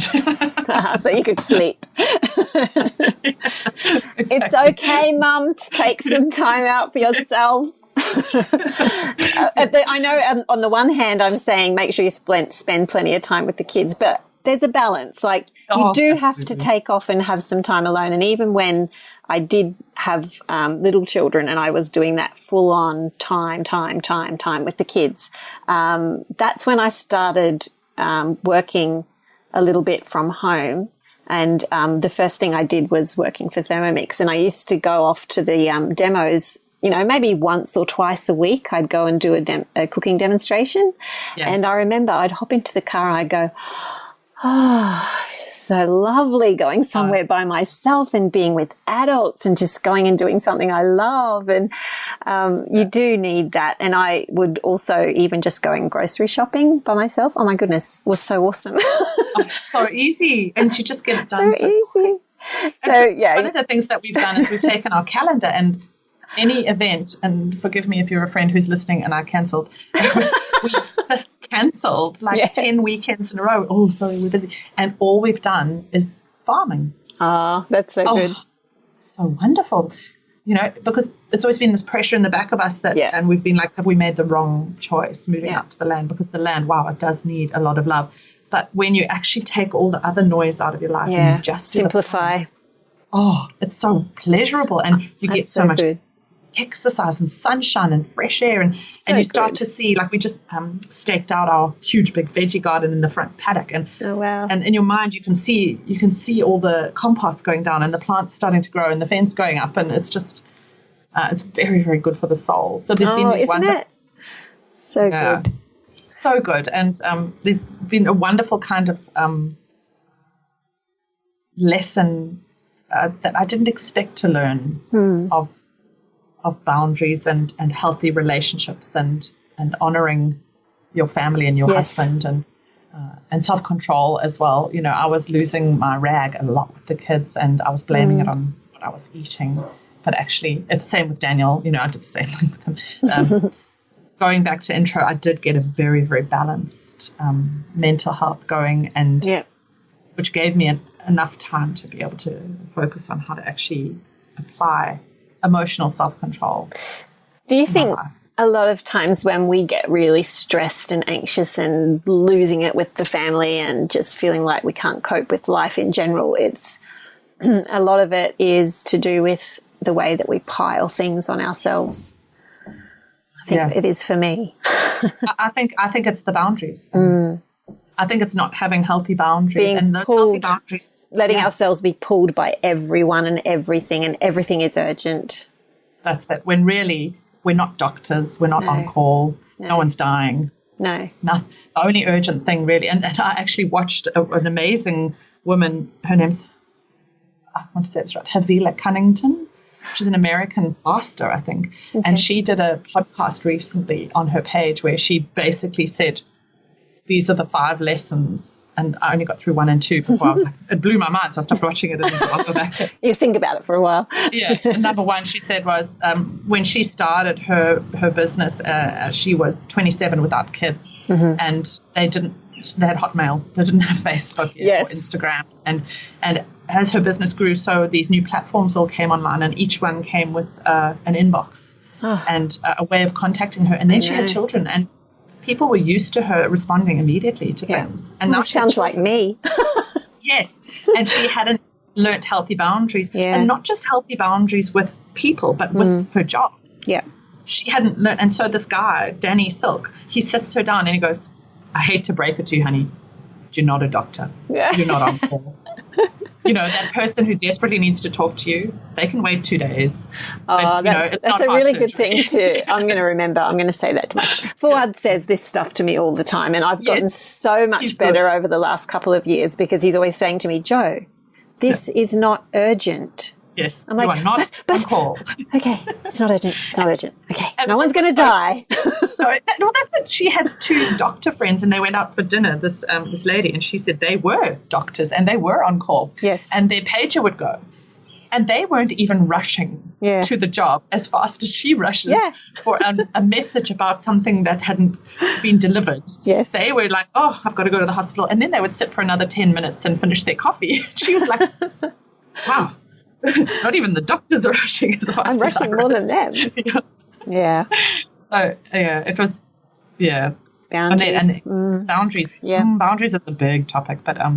So you could sleep. Exactly. It's okay, Mum, to take some time out for yourself. I know on the one hand I'm saying make sure you spend plenty of time with the kids, but there's a balance. Like you do have to take off and have some time alone. And even when I did have little children and I was doing that full on time with the kids, that's when I started working a little bit from home. And the first thing I did was working for Thermomix. And I used to go off to the demos, maybe once or twice a week. I'd go and do a cooking demonstration. Yeah. And I remember I'd hop into the car and I'd go, oh, this is so lovely going somewhere by myself and being with adults and just going and doing something I love. And you do need that. And I would also even just going grocery shopping by myself. Oh, my goodness, was so awesome. So easy. And you just get it done. So easy. One of the things that we've done is we've taken our calendar and any event, and forgive me if you're a friend who's listening and I cancelled, we just cancelled 10 weekends in a row. Oh, sorry, we're busy. And all we've done is farming. Ah, that's so good. So wonderful. because it's always been this pressure in the back of us that, and we've been like, have we made the wrong choice moving out to the land? Because the land, wow, it does need a lot of love. But when you actually take all the other noise out of your life and you just simplify. It's so pleasurable, and you get so much exercise and sunshine and fresh air, and you start to see, like, we just staked out our huge big veggie garden in the front paddock, and and in your mind you can see all the compost going down and the plants starting to grow and the fence going up, and it's just it's very, very good for the soul. So there's been this good. So good. And there's been a wonderful kind of lesson that I didn't expect to learn of boundaries and healthy relationships and honoring your family and your husband and self-control as well. I was losing my rag a lot with the kids, and I was blaming it on what I was eating. But actually, it's the same with Daniel. I did the same thing with him. Going back to intro, I did get a very, very balanced mental health going, and which gave me enough time to be able to focus on how to actually apply emotional self-control. Do you think a lot of times when we get really stressed and anxious and losing it with the family and just feeling like we can't cope with life in general, it's a lot of it is to do with the way that we pile things on ourselves? I think it is for me. I think it's the boundaries. I think it's not having healthy boundaries, and those healthy boundaries, letting ourselves be pulled by everyone and everything is urgent. That's it. When really we're not doctors, we're not on call, no one's dying. No. The only urgent thing really, and I actually watched an amazing woman, her name's, I want to say it's right, Havila Cunnington. She's an American pastor, I think. Okay. And she did a podcast recently on her page where she basically said, these are the 5 lessons. And I only got through 1 and 2 before I was like, it blew my mind. So I stopped watching it and I'll go back to it. You think about it for a while. And number 1, she said, was when she started her business, she was 27 without kids. And they had Hotmail. They didn't have Facebook or Instagram. And as her business grew, so these new platforms all came online, and each one came with an inbox and a way of contacting her. And then she had children, and people were used to her responding immediately to things. And now sounds like me. Yes. And she hadn't learnt healthy boundaries, and not just healthy boundaries with people, but with her job. Yeah. She hadn't learned. And so this guy, Danny Silk, he sits her down and he goes, I hate to break it to you, honey. You're not a doctor. You're not on call. That person who desperately needs to talk to you, they can wait 2 days. But, that's a really good thing I'm going to remember. I'm going to say that to my Fuad says this stuff to me all the time, and I've gotten so much better over the last couple of years because he's always saying to me, Jo, this is not urgent. Yes, I'm like, you are not on call. Okay, it's not urgent. Okay, no one's going to die. That's it. She had 2 doctor friends, and they went out for dinner, this lady, and she said they were doctors and they were on call. Yes. And their pager would go. And they weren't even rushing to the job as fast as she rushes for a message about something that hadn't been delivered. Yes. They were like, oh, I've got to go to the hospital. And then they would sit for another 10 minutes and finish their coffee. She was like, wow. Not even the doctors are rushing as fast. I'm rushing more than them. Yeah. So it was boundaries. And boundaries. Boundaries is a big topic, but a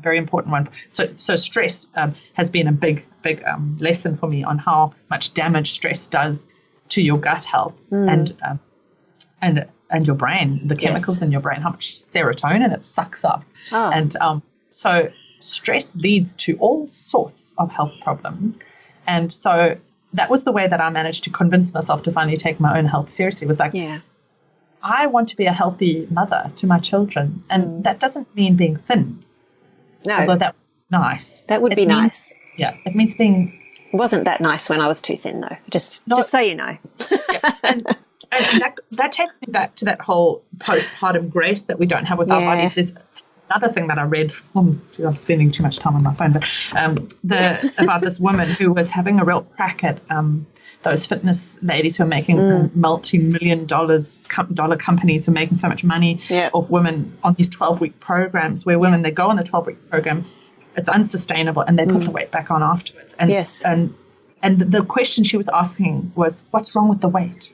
very important one. So stress has been a big lesson for me on how much damage stress does to your gut health and your brain, the chemicals in your brain, how much serotonin it sucks up, and so. Stress leads to all sorts of health problems. And so that was the way that I managed to convince myself to finally take my own health seriously. It was like, I want to be a healthy mother to my children. And that doesn't mean being thin. No. Although that would be nice. That would be nice. Yeah. It means being... It wasn't that nice when I was too thin, though. Just so you know. And that takes me back to that whole postpartum grace that we don't have with our bodies. There's another thing that I read, I'm spending too much time on my phone, but about this woman who was having a real crack at those fitness ladies who are making multi-million dollar companies who are making so much money off women on these 12-week programs where women, they go on the 12-week program, it's unsustainable, and they put the weight back on afterwards. And and the question she was asking was, what's wrong with the weight?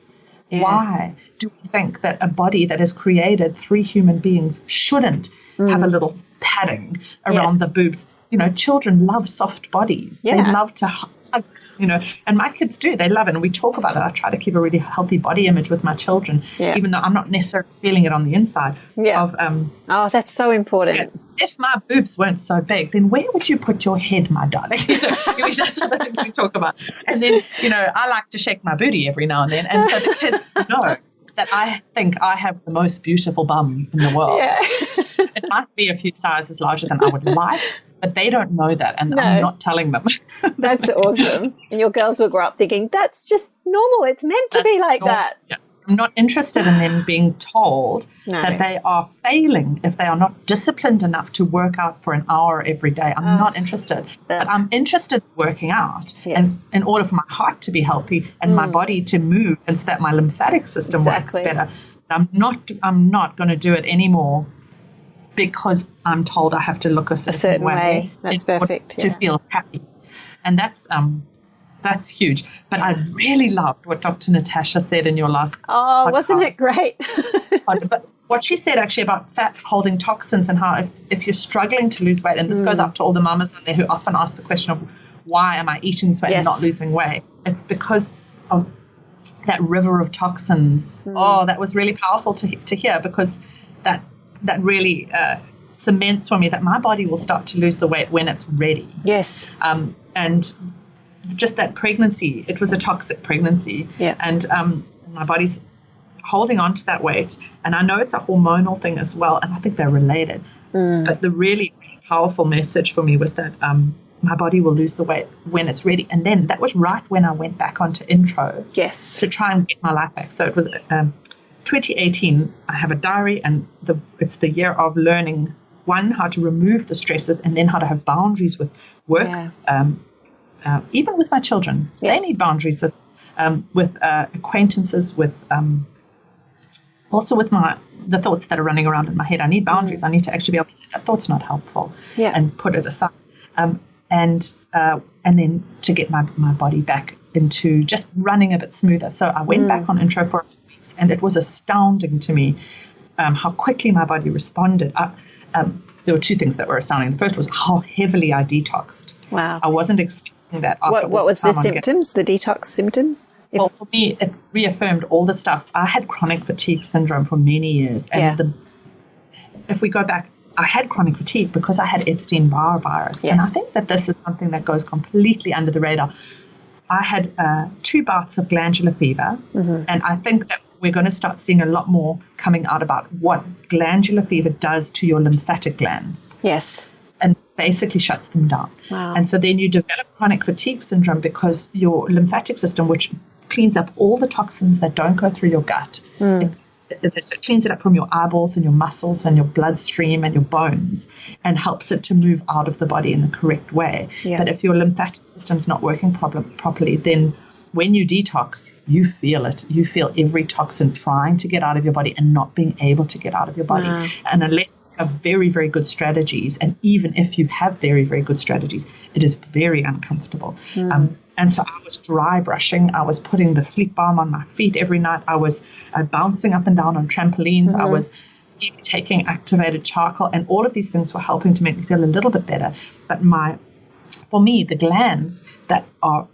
Yeah. Why do we think that a body that has created 3 human beings shouldn't have a little padding around the boobs? You know, children love soft bodies. They love to hug, you know, and my kids do. They love it. And we talk about it. I try to keep a really healthy body image with my children, even though I'm not necessarily feeling it on the inside. Of, oh, that's so important. Yeah, if my boobs weren't so big, then where would you put your head, my darling? You know, that's one of the things we talk about. And then, you know, I like to shake my booty every now and then. And so the kids know that I think I have the most beautiful bum in the world. Yeah. It might be a few sizes larger than I would like, but they don't know that, and I'm not telling them. That's awesome. And your girls will grow up thinking, that's just normal. It's meant to be like that. Yeah. I'm not interested in them being told that they are failing if they are not disciplined enough to work out for an hour every day. I'm not interested. But I'm interested in working out and in order for my heart to be healthy and my body to move, and so that my lymphatic system works better. I'm not going to do it anymore because I'm told I have to look a certain way. That's perfect. To feel happy. And that's huge. But I really loved what Dr. Natasha said in your last podcast. Wasn't it great? But what she said actually about fat holding toxins, and how if you're struggling to lose weight, and this goes up to all the mamas on there who often ask the question of, why am I eating this way and not losing weight? It's because of that river of toxins. That was really powerful to hear, because that really cements for me that my body will start to lose the weight when it's ready. Yes. And just that pregnancy, it was a toxic pregnancy. Yeah. And my body's holding on to that weight. And I know it's a hormonal thing as well, and I think they're related. But the really powerful message for me was that my body will lose the weight when it's ready. And then that was right when I went back onto intro to try and get my life back. So it was 2018. I have a diary, and it's the year of learning, one, how to remove the stresses, and then how to have boundaries with work. Even with my children, they need boundaries with acquaintances, with also with the thoughts that are running around in my head. I need boundaries. I need to actually be able to say that thought's not helpful and put it aside. And then to get my body back into just running a bit smoother. So I went back on intro for a few weeks, and it was astounding to me how quickly my body responded. There were 2 things that were astounding. The first was how heavily I detoxed. Wow. I wasn't expecting that. After what was the symptoms, the detox symptoms? Well, for me, it reaffirmed all the stuff. I had chronic fatigue syndrome for many years. And if we go back, I had chronic fatigue because I had Epstein-Barr virus. Yes. And I think that this is something that goes completely under the radar. I had 2 bouts of glandular fever, and I think that we're going to start seeing a lot more coming out about what glandular fever does to your lymphatic glands. Yes. And basically shuts them down. Wow. And so then you develop chronic fatigue syndrome because your lymphatic system, which cleans up all the toxins that don't go through your gut, it cleans it up from your eyeballs and your muscles and your bloodstream and your bones, and helps it to move out of the body in the correct way. Yeah. But if your lymphatic system's not working properly, then when you detox, you feel it. You feel every toxin trying to get out of your body and not being able to get out of your body. Wow. And unless you have very, very good strategies, and even if you have very, very good strategies, it is very uncomfortable. And so I was dry brushing. I was putting the sleep balm on my feet every night. I was bouncing up and down on trampolines. I was even taking activated charcoal, and all of these things were helping to make me feel a little bit better. But for me, the glands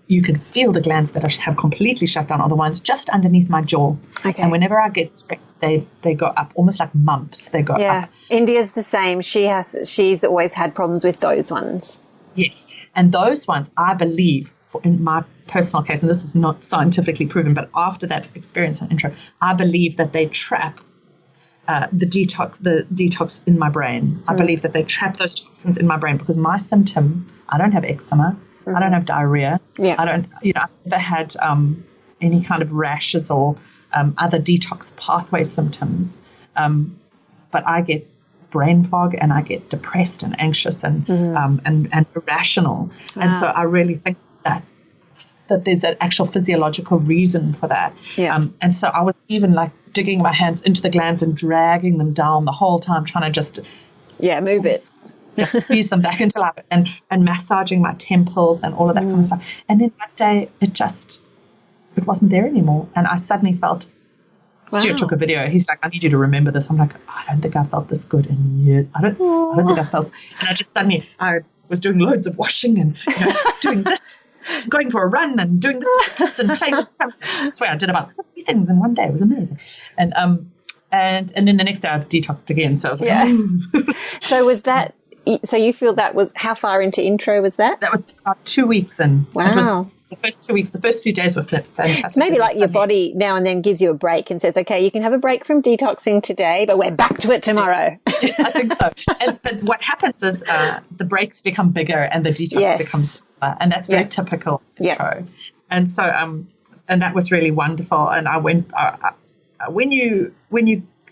you can feel the glands that have completely shut down are the ones just underneath my jaw. Okay. And whenever I get stressed, they go up, almost like mumps. They go up. Yeah, India's the same. She's always had problems with those ones. Yes, and those ones, I believe, in my personal case, and this is not scientifically proven, but after that experience on intro, I believe that they trap the detox in my brain. I believe that they trap those toxins in my brain, because my symptom, I don't have eczema, I don't have diarrhea, I've never had any kind of rashes or other detox pathway symptoms, but I get brain fog, and I get depressed and anxious and irrational. Wow. And so I really think that there's an actual physiological reason for that. Yeah. And so I was even like digging my hands into the glands and dragging them down the whole time, trying to just move it. just squeeze them back into life, and massaging my temples and all of that kind of stuff. And then one day it wasn't there anymore. And I suddenly felt, Stuart took a video. He's like, I need you to remember this. I'm like, I don't think I felt this good in years. I don't think I felt. And I just suddenly, I was doing loads of washing and doing this, going for a run and doing this with the kids and playing with them. I swear I did about 50 things in one day. It was amazing. And then the next day I detoxed again. So I was like, So was that, so you feel that was, how far into intro was that? That was about 2 weeks in. Wow. It was the first 2 weeks, the first few days were fantastic. It's maybe like your body now and then gives you a break and says, okay, you can have a break from detoxing today, but we're back to it tomorrow. I think so. But what happens is the breaks become bigger and the detox becomes smaller, and that's very typical intro. And so, and that was really wonderful. And I went, when you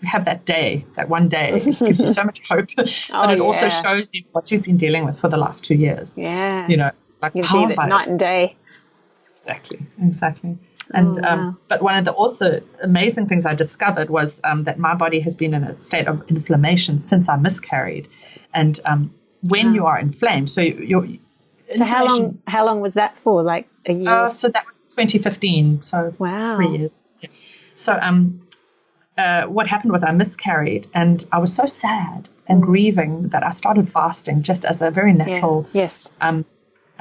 have that day, that one day, it gives you so much hope, but it also shows you what you've been dealing with for the last 2 years. Yeah. Like you can see that night and day. Exactly. And but one of the also amazing things I discovered was that my body has been in a state of inflammation since I miscarried. And when you are inflamed, so how long was that for? Like a year? So that was 2015. So 3 years. Yeah. So what happened was I miscarried, and I was so sad and grieving that I started fasting just as a very natural. Yes.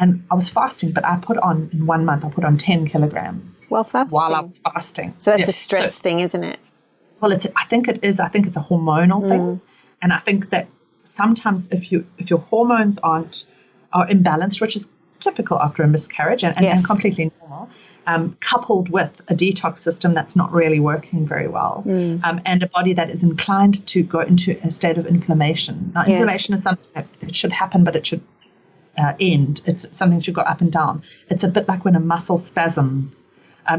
And I was fasting, but in 1 month, I put on 10 kilograms. While I was fasting. So that's a stress thing, isn't it? Well, I think it is. I think it's a hormonal thing. And I think that sometimes if your hormones are imbalanced, which is typical after a miscarriage and completely normal, coupled with a detox system that's not really working very well, and a body that is inclined to go into a state of inflammation. Now, inflammation is something that it should happen, but it should end. It's something that should go up and down. It's a bit like when a muscle spasms.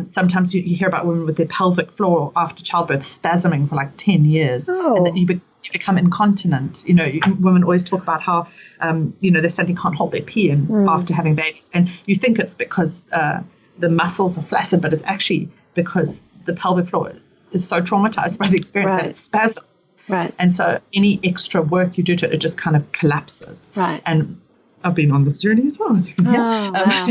Sometimes you hear about women with their pelvic floor after childbirth spasming for like 10 years, and that you become incontinent. Women always talk about how, they suddenly can't hold their pee after having babies. And you think it's because the muscles are flaccid, but it's actually because the pelvic floor is so traumatized by the experience that it spasms. Right. And so any extra work you do to it, it just kind of collapses. Right. And I've been on this journey as well. Wow.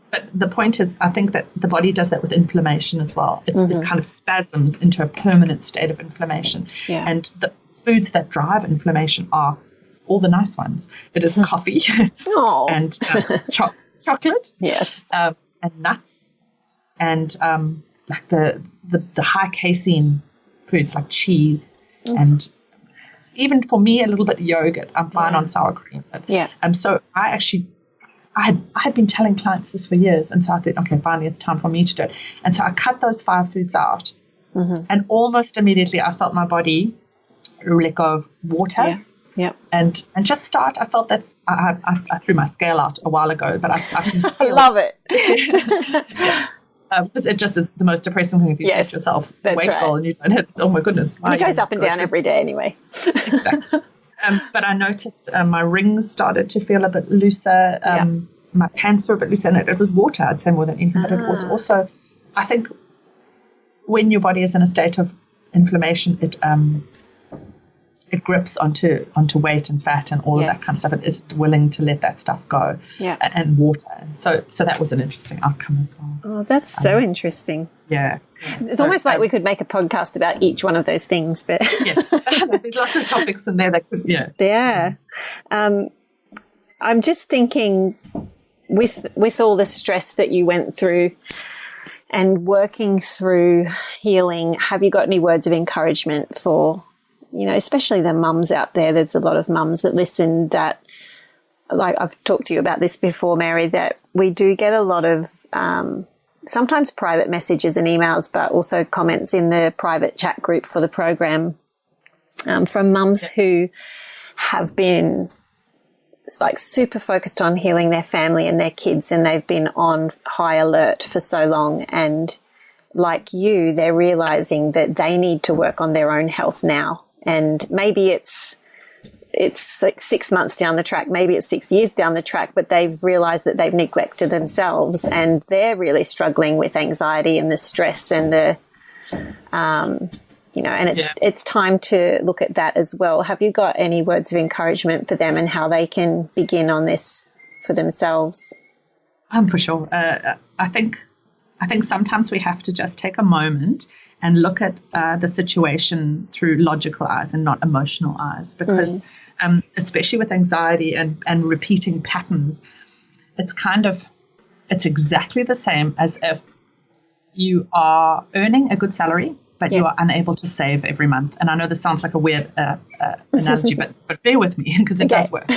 But the point is, I think that the body does that with inflammation as well. It kind of spasms into a permanent state of inflammation. Yeah. And the foods that drive inflammation are all the nice ones. It is coffee and chocolate. Yes. And nuts and like the high casein foods like cheese and even for me a little bit yogurt. I'm fine on sour cream. But, so I had been telling clients this for years, and so I thought, okay, finally it's time for me to do it. And so I cut those 5 foods out, and almost immediately I felt my body let go of water. Yeah. And just start. I felt that's. I threw my scale out a while ago, but I can feel, I love it. because it just is the most depressing thing if you set yourself a weight goal and you don't hit. Oh my goodness! And it goes up and down every day anyway. Exactly. But I noticed my rings started to feel a bit looser. My pants were a bit looser, and it was water. I'd say more than anything, but it was also. I think when your body is in a state of inflammation, it grips onto weight and fat and all of that kind of stuff. It is willing to let that stuff go, and water. So that was an interesting outcome as well. Oh, that's so interesting. Yeah. It's almost like we could make a podcast about each one of those things. But yes, there's lots of topics in there that could, Yeah. I'm just thinking with all the stress that you went through and working through healing, have you got any words of encouragement for, especially the mums out there? There's a lot of mums that listen that, like I've talked to you about this before, Mary, that we do get a lot of sometimes private messages and emails, but also comments in the private chat group for the program from mums who have been like super focused on healing their family and their kids, and they've been on high alert for so long. And like you, they're realizing that they need to work on their own health now. And maybe it's like 6 months down the track, maybe it's 6 years down the track, but they've realized that they've neglected themselves, and they're really struggling with anxiety and the stress and the, and it's time to look at that as well. Have you got any words of encouragement for them and how they can begin on this for themselves? For sure. I think sometimes we have to just take a moment and look at the situation through logical eyes and not emotional eyes, because especially with anxiety and repeating patterns, it's exactly the same as if you are earning a good salary, but you are unable to save every month. And I know this sounds like a weird analogy, but bear with me because it does work.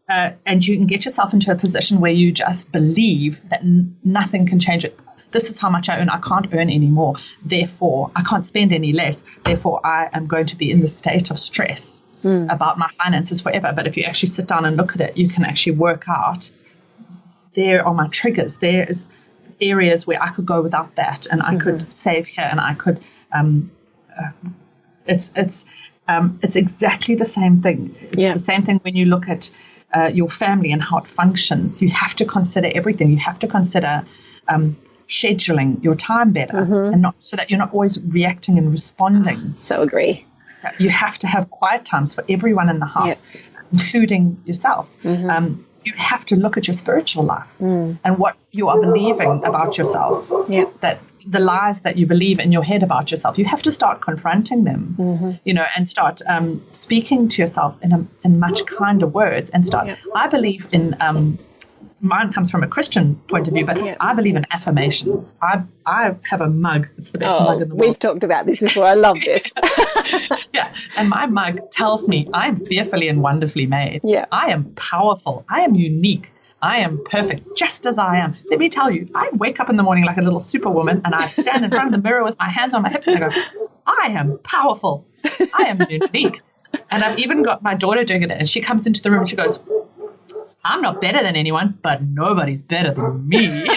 And you can get yourself into a position where you just believe that nothing can change it. This is how much I earn. I can't earn any more. Therefore, I can't spend any less. Therefore, I am going to be in the state of stress about my finances forever. But if you actually sit down and look at it, you can actually work out, there are my triggers. There's areas where I could go without that, and I could save here, and I could. It's exactly the same thing. It's the same thing when you look at your family and how it functions. You have to consider everything. You have to consider scheduling your time better, and not so that you're not always reacting and responding. So agree. You have to have quiet times for everyone in the house, including yourself. You have to look at your spiritual life and what you are believing about yourself. That the lies that you believe in your head about yourself, you have to start confronting them, and start speaking to yourself in much kinder words, and start. I believe in. Mine comes from a Christian point of view, but I believe in affirmations. I have a mug. It's the best mug in the world. We've talked about this before. I love this. And my mug tells me I am fearfully and wonderfully made. I am powerful. I am unique. I am perfect, just as I am. Let me tell you, I wake up in the morning like a little superwoman, and I stand in front of the mirror with my hands on my hips, and I go, I am powerful. I am unique. And I've even got my daughter doing it, and she comes into the room and she goes, I'm not better than anyone, but nobody's better than me.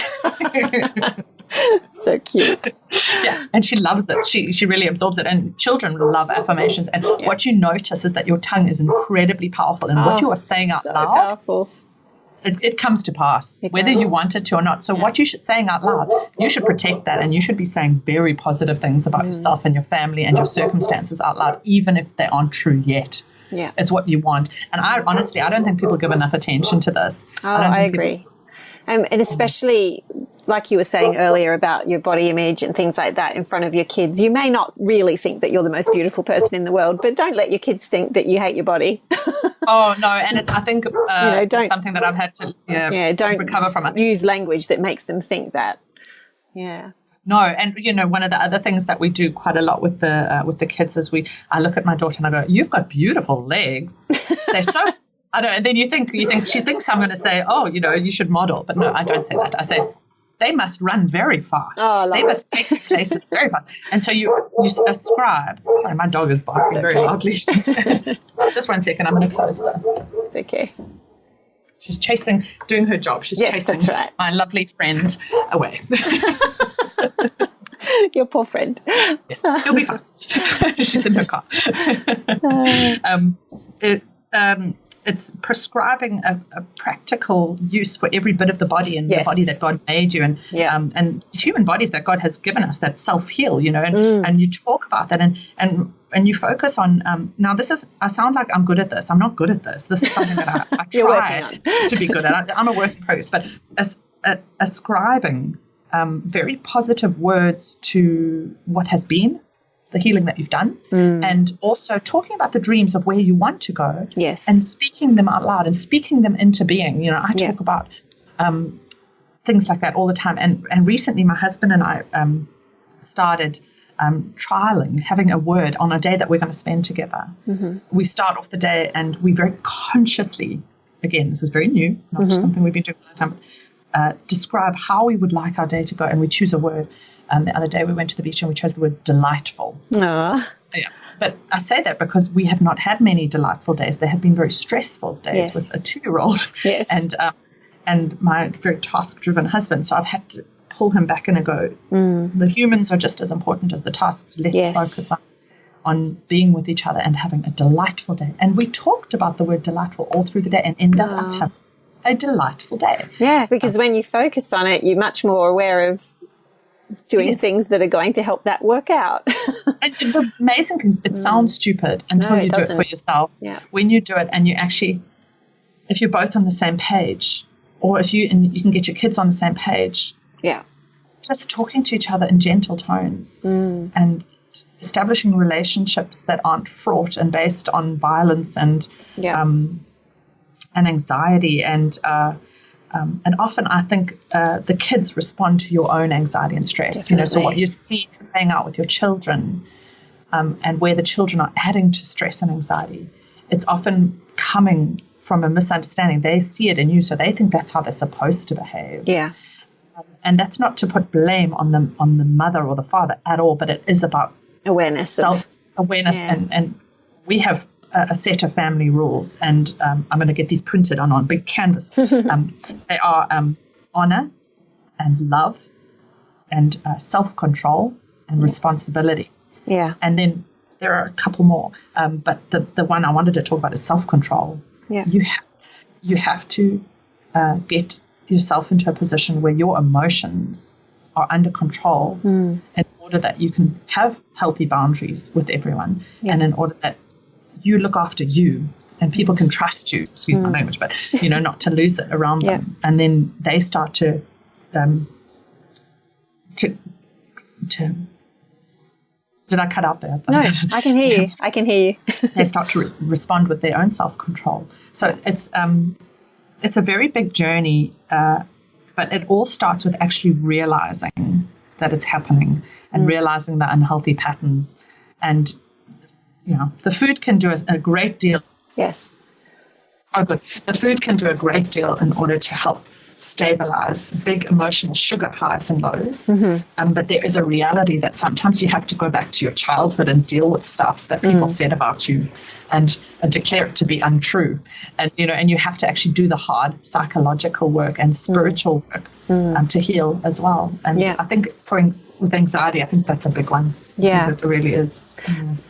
So cute. And she loves it. She really absorbs it. And children love affirmations. And what you notice is that your tongue is incredibly powerful. And what you are saying out loud, powerful. It comes to pass, whether you want it to or not. So what you should saying out loud, you should protect that, and you should be saying very positive things about yourself and your family and your circumstances out loud, even if they aren't true yet. It's what you want. And I don't think people give enough attention to this. I agree. And especially, like you were saying earlier about your body image and things like that in front of your kids, you may not really think that you're the most beautiful person in the world, but don't let your kids think that you hate your body. Oh, no. And it's, I think, it's something that I've had to don't recover from. Use language that makes them think that. No, and one of the other things that we do quite a lot with the kids is I look at my daughter and I go, "You've got beautiful legs." They're so I don't. And then you think she thinks I'm going to say, "Oh, you should model," but no, I don't say that. I say they must run very fast. They must take the places very fast. And so you ascribe. Sorry, my dog is barking very loudly. Just 1 second. I'm going to close that. It's okay. She's doing her job. She's chasing my lovely friend away. Your poor friend. Yes, she'll be fine. She's in her car. It's prescribing a practical use for every bit of the body and the body that God made you, and human bodies that God has given us that self-heal, and you talk about that and you focus on, now I sound like I'm good at this. I'm not good at this. This is something that I try to be good at. I'm a work in progress, but ascribing very positive words to what has been, the healing that you've done, and also talking about the dreams of where you want to go, and speaking them out loud and speaking them into being. I talk about things like that all the time. And recently my husband and I started trialing having a word on a day that we're going to spend together. We start off the day and we very consciously, again, this is very new, not just something we've been doing all the time, describe how we would like our day to go, and we choose a word. The other day we went to the beach and we chose the word delightful. But I say that because we have not had many delightful days. There have been very stressful days with a 2-year-old and my very task-driven husband. So I've had to pull him back in and go, the humans are just as important as the tasks. Let's focus on being with each other and having a delightful day. And we talked about the word delightful all through the day and ended up having a delightful day. Yeah, because when you focus on it, you're much more aware of doing things that are going to help that work out. And the amazing thing is it sounds stupid until you do it for yourself. Yeah. When you do it and you actually, if you're both on the same page, or if you can get your kids on the same page, just talking to each other in gentle tones and establishing relationships that aren't fraught and based on violence and anxiety and often I think the kids respond to your own anxiety and stress. Definitely. So what you see playing out with your children and where the children are adding to stress and anxiety, it's often coming from a misunderstanding. They see it in you, so they think that's how they're supposed to behave. Yeah. And that's not to put blame on the mother or the father at all, but it is about awareness, self-awareness. And we have a set of family rules, and I'm going to get these printed on big canvas. They are honor and love and self-control and responsibility. Yeah. And then there are a couple more, but the one I wanted to talk about is self-control. Yeah. You have to get yourself into a position where your emotions are under control in order that you can have healthy boundaries with everyone, and in order that you look after you and people can trust you, excuse my language, but not to lose it around them. And then they start to did I cut out there? No, I can hear you. I can hear you. They start to respond with their own self-control. So it's a very big journey, but it all starts with actually realizing that it's happening and realizing the unhealthy patterns. And, the food can do a great deal. Yes. Oh, good. The food can do a great deal in order to help stabilize big emotional sugar highs and lows. But there is a reality that sometimes you have to go back to your childhood and deal with stuff that people said about you and declare it to be untrue. And, and you have to actually do the hard psychological work and spiritual work to heal as well. And I think with anxiety, I think that's a big one. Yeah. It really is.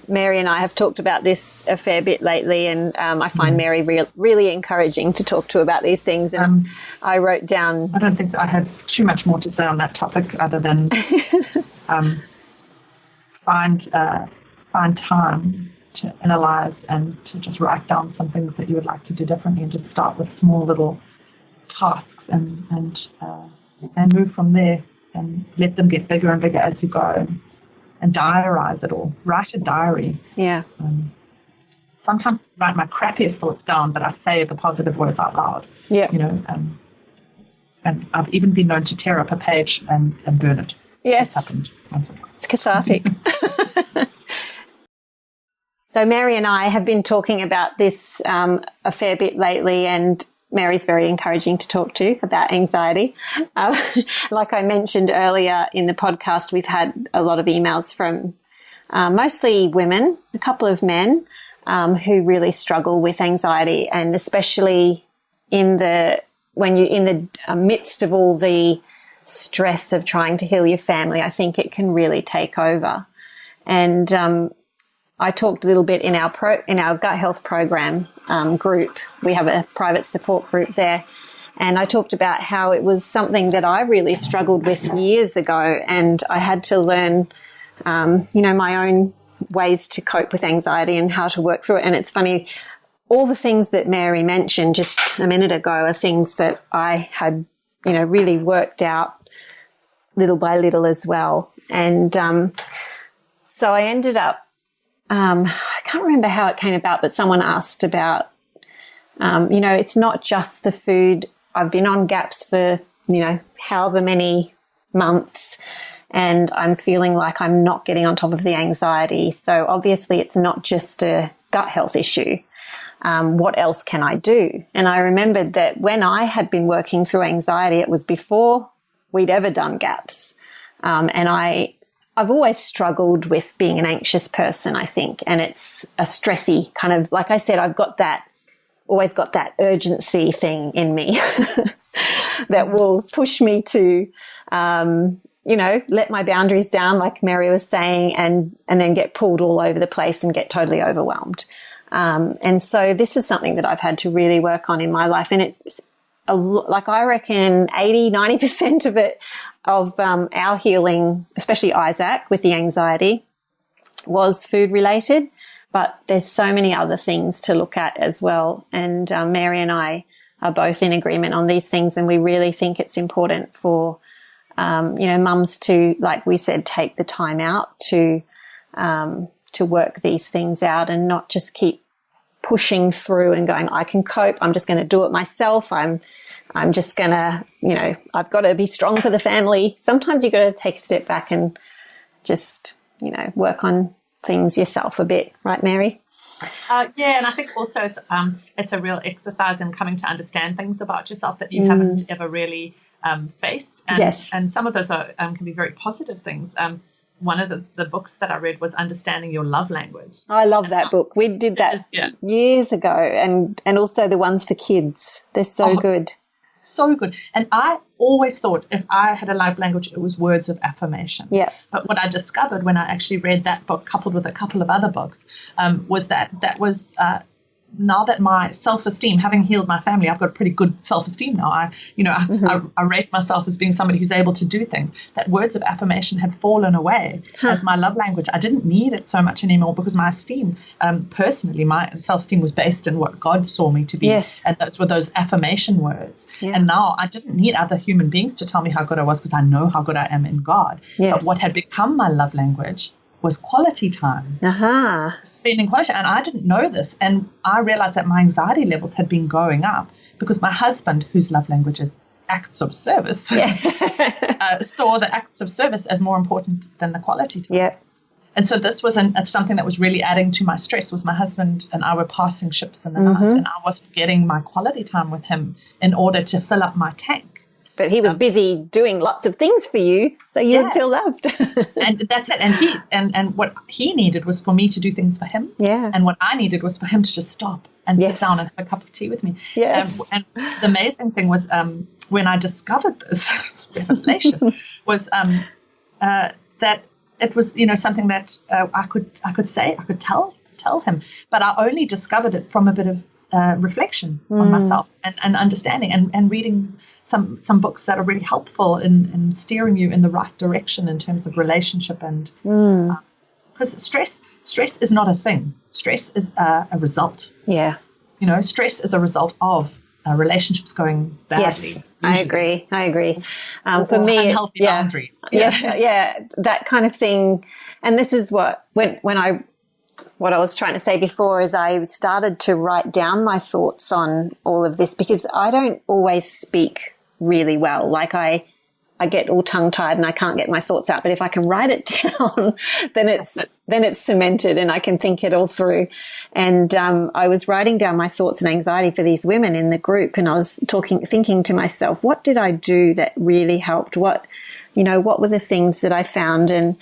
Mary and I have talked about this a fair bit lately, and I find Mary really encouraging to talk to about these things. And I wrote down... I don't think that I have too much more to say on that topic other than find time to analyze and to just write down some things that you would like to do differently, and just start with small little tasks and move from there. And let them get bigger and bigger as you go, and diarize it all. Write a diary. Yeah. Sometimes I write my crappiest thoughts down, but I say the positive words out loud. Yeah. And I've even been known to tear up a page and burn it. Yes. That's happened. It's cathartic. So Mary and I have been talking about this a fair bit lately, and Mary's very encouraging to talk to about anxiety. Like I mentioned earlier in the podcast, we've had a lot of emails from mostly women, a couple of men who really struggle with anxiety, and especially when you're in the midst of all the stress of trying to heal your family, I think it can really take over. And I talked a little bit in our gut health program group. We have a private support group there, and I talked about how it was something that I really struggled with years ago, and I had to learn, my own ways to cope with anxiety and how to work through it. And it's funny, all the things that Mary mentioned just a minute ago are things that I had, really worked out little by little as well. And so I ended up, I can't remember how it came about, but someone asked about, it's not just the food. I've been on GAPS for, however many months, and I'm feeling like I'm not getting on top of the anxiety. So obviously it's not just a gut health issue. What else can I do? And I remembered that when I had been working through anxiety, it was before we'd ever done GAPS. And I've always struggled with being an anxious person, I think, and it's a stressy kind of, like I said, always got that urgency thing in me that will push me to, let my boundaries down, like Mary was saying, and then get pulled all over the place and get totally overwhelmed. And so this is something that I've had to really work on in my life, and it's I reckon 80-90% of it of our healing, especially Isaac with the anxiety, was food related, but there's so many other things to look at as well. And Mary and I are both in agreement on these things, and we really think it's important for, mums to, like we said, take the time out to work these things out and not just keep pushing through and going, I can cope, I'm just going to do it myself, I'm just going to, I've got to be strong for the family. Sometimes you've got to take a step back and just, work on things yourself a bit. Right, Mary? And I think also it's a real exercise in coming to understand things about yourself that you haven't ever really faced. And, yes. And some of those can be very positive things. One of the books that I read was Understanding Your Love Language. I love that book. We did that years ago, and also the ones for kids. They're so good. So good. And I always thought if I had a love language, it was words of affirmation. Yeah. But what I discovered when I actually read that book coupled with a couple of other books was that was now that my self-esteem, having healed my family, I've got pretty good self-esteem now. I rate myself as being somebody who's able to do things. That words of affirmation had fallen away as my love language. I didn't need it so much anymore because my esteem, personally, my self-esteem was based in what God saw me to be. Yes. And those were those affirmation words. Yeah. And now I didn't need other human beings to tell me how good I was because I know how good I am in God. Yes. But what had become my love language was quality time, spending quality time. And I didn't know this. And I realized that my anxiety levels had been going up because my husband, whose love language is acts of service, saw the acts of service as more important than the quality time. Yeah. And so this was something that was really adding to my stress. Was my husband and I were passing ships in the night, and I wasn't getting my quality time with him in order to fill up my tank. But he was busy doing lots of things for you, so you'd feel loved. And that's it. And what he needed was for me to do things for him. Yeah. And what I needed was for him to just stop and sit down and have a cup of tea with me. Yes. And the amazing thing was when I discovered this revelation was that it was something that I could say, I could tell him, but I only discovered it from a bit of reflection on myself and understanding and reading some books that are really helpful in steering you in the right direction in terms of relationship and because stress is not a thing. Stress is a result. Yeah. Stress is a result of relationships going badly. Yes, I agree. For me, unhealthy boundaries. That kind of thing. And this is what I was trying to say before is I started to write down my thoughts on all of this because I don't always speak really well. Like I get all tongue-tied and I can't get my thoughts out. But if I can write it down, then it's cemented and I can think it all through. And I was writing down my thoughts and anxiety for these women in the group, and I was thinking to myself, what did I do that really helped? What were the things that I found? And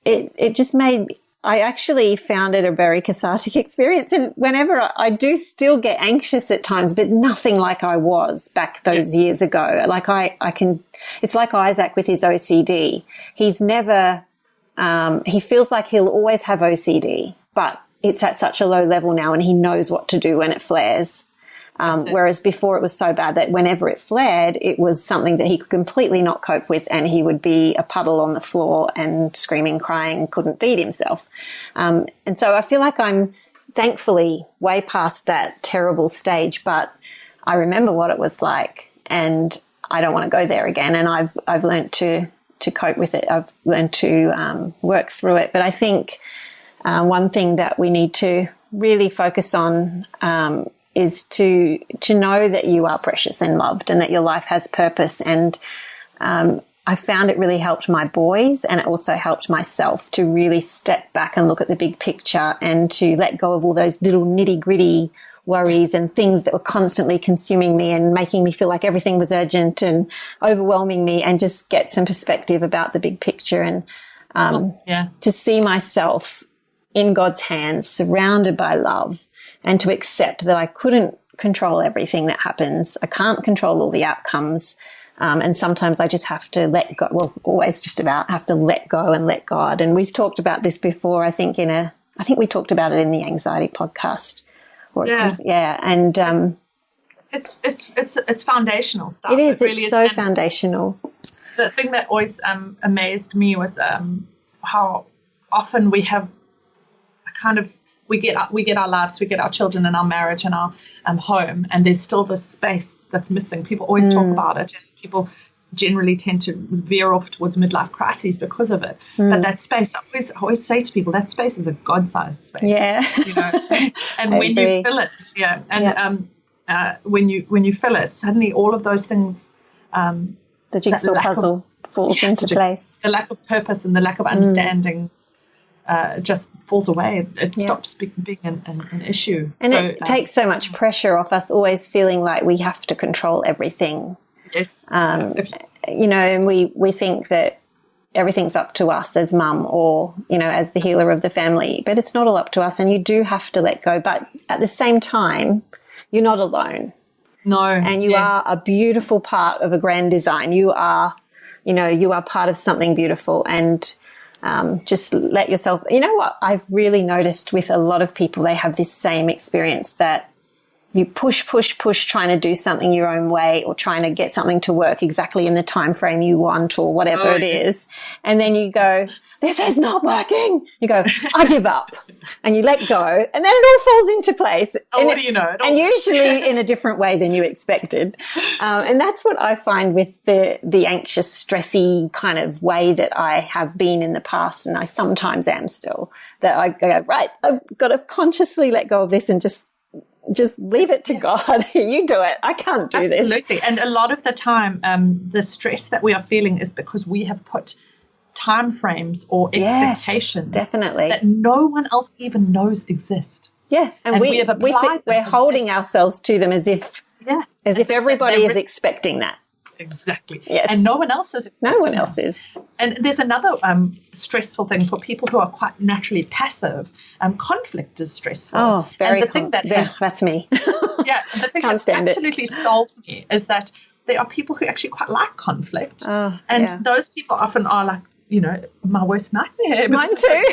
it just made. I actually found it a very cathartic experience. And whenever I do still get anxious at times, but nothing like I was back those years ago. Like it's like Isaac with his OCD. He's never, he feels like he'll always have OCD, but it's at such a low level now and he knows what to do when it flares. Whereas before it was so bad that whenever it flared, it was something that he could completely not cope with and he would be a puddle on the floor and screaming, crying, couldn't feed himself. And so I feel like I'm thankfully way past that terrible stage, but I remember what it was like and I don't want to go there again. And I've learned to cope with it. I've learned to work through it. But I think one thing that we need to really focus on is to know that you are precious and loved and that your life has purpose. And I found it really helped my boys and it also helped myself to really step back and look at the big picture and to let go of all those little nitty-gritty worries and things that were constantly consuming me and making me feel like everything was urgent and overwhelming me, and just get some perspective about the big picture and to see myself in God's hands, surrounded by love, and to accept that I couldn't control everything that happens. I can't control all the outcomes. And sometimes I just have to let go. Well, always just about have to let go and let God. And we've talked about this before, I think we talked about it in the anxiety podcast. And it's foundational stuff. It is. It really it's so foundational. the thing that always amazed me was how often we have we get our lives, we get our children and our marriage and our home, and there's still this space that's missing. People always talk about it, and people generally tend to veer off towards midlife crises because of it. But that space, I always say to people, that space is a God-sized space. Yeah. And when you fill it, when you fill it, suddenly all of those things, the jigsaw puzzle falls into place. The lack of purpose and the lack of understanding just falls away. It stops being an issue. And it takes so much pressure off us always feeling like we have to control everything. Yes. And we think that everything's up to us as mum or, as the healer of the family, but it's not all up to us, and you do have to let go. But at the same time, you're not alone. No. And you are a beautiful part of a grand design. You are part of something beautiful, and just let yourself, what I've really noticed with a lot of people, they have this same experience that you push trying to do something your own way or trying to get something to work exactly in the time frame you want or whatever it is. And then you go, this is not working. You go, I give up. And you let go. And then it all falls into place. What do you know? And usually in a different way than you expected. And that's what I find with the anxious, stressy kind of way that I have been in the past, and I sometimes am still, that I go, right, I've got to consciously let go of this and just leave it to God. You do it. I can't do this. Absolutely. And a lot of the time, the stress that we are feeling is because we have put time frames or expectations definitely that no one else even knows exist. Yeah. And we think we're holding ourselves to them as if everybody is expecting that. Exactly. Yes. And no one else is expecting No one else is. And there's another stressful thing for people who are quite naturally passive. Conflict is stressful. Oh, very. And the thing that's me. The thing that's absolutely solved me is that there are people who actually quite like conflict. Those people often are like, my worst nightmare. Mine too.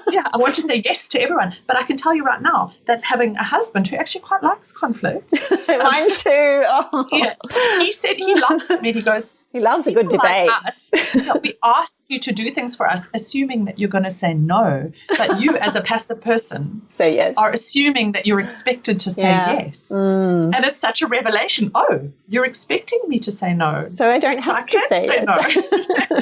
I want to say yes to everyone. But I can tell you right now that having a husband who actually quite likes conflict. Mine too. Oh. Yeah, he said he loves me. He goes, he loves a good debate. Like us, we ask you to do things for us, assuming that you're going to say no. But you, as a passive person, say yes. Are assuming that you're expected to say yes. And it's such a revelation. Oh, you're expecting me to say no. So I don't have to say yes. No.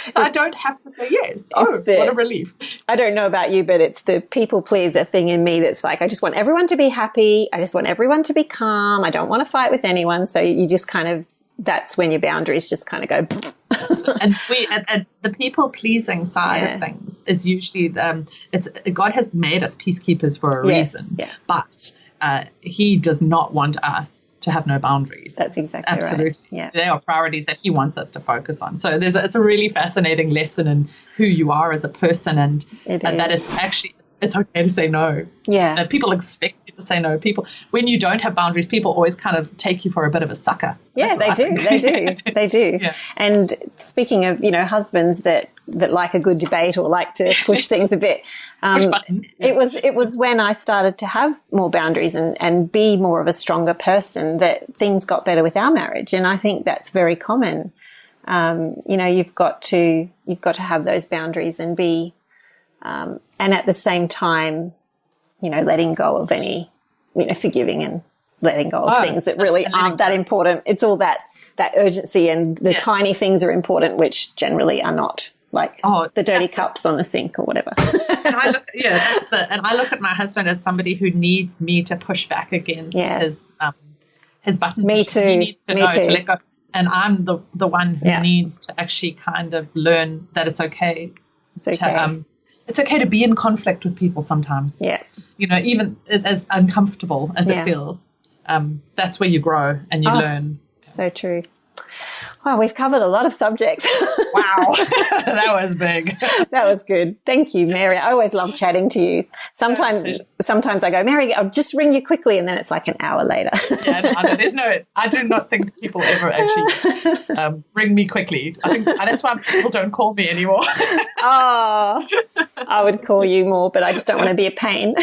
So I don't have to say yes. Oh, what a relief. I don't know about you, but it's the people pleaser thing in me that's like, I just want everyone to be happy. I just want everyone to be calm. I don't want to fight with anyone. So you just kind of, that's when your boundaries just kind of go. And the people pleasing side of things is usually God has made us peacekeepers for a reason. Yeah. But he does not want us to have no boundaries. That's exactly Absolutely. Right. Yeah. They are priorities that he wants us to focus on. So it's a really fascinating lesson in who you are as a person, and that it's actually it's okay to say no. Yeah. That people expect you to say no. When you don't have boundaries, people always kind of take you for a bit of a sucker. Yeah, they do. Yeah. And speaking of, husbands that like a good debate or like to push things a bit, it was when I started to have more boundaries and be more of a stronger person that things got better with our marriage. And I think that's very common. You've got to have those boundaries and be, and at the same time, letting go of any, forgiving and letting go of things that really aren't that important. It's all that urgency, and the tiny things are important, which generally are not, like the dirty cups on the sink or whatever. And I look at my husband as somebody who needs me to push back against his button. Me too. He needs to know to let go. And I'm the one who needs to actually kind of learn that it's okay. It's okay to be in conflict with people sometimes. Yeah. Even as uncomfortable as it feels. That's where you grow and you learn. So true. Well, we've covered a lot of subjects. Wow. That was big. That was good. Thank you, Mary. I always love chatting to you. Sometimes I go, Mary, I'll just ring you quickly, and then it's like an hour later. I do not think people ever actually ring me quickly. I think that's why people don't call me anymore. Oh, I would call you more, but I just don't want to be a pain.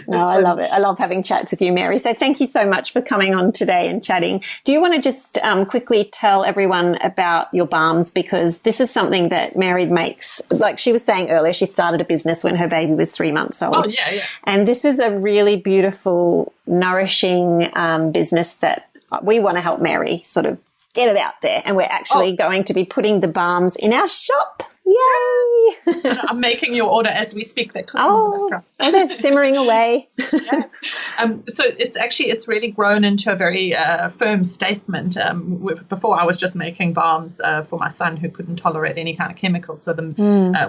No, I love it. I love having chats with you, Mary. So thank you so much for coming on today and chatting. Do you want to just quickly tell everyone about your balms? Because this is something that Mary makes. Like she was saying earlier, she started a business when her baby was 3 months old. Oh, yeah. And this is a really beautiful, nourishing business that we want to help Mary sort of get it out there. And we're actually going to be putting the balms in our shop. Yay! I'm making your order as we speak. They're cooking in the background. They're simmering away. Yeah. So it's really grown into a very firm statement. Before I was just making balms for my son who couldn't tolerate any kind of chemicals. So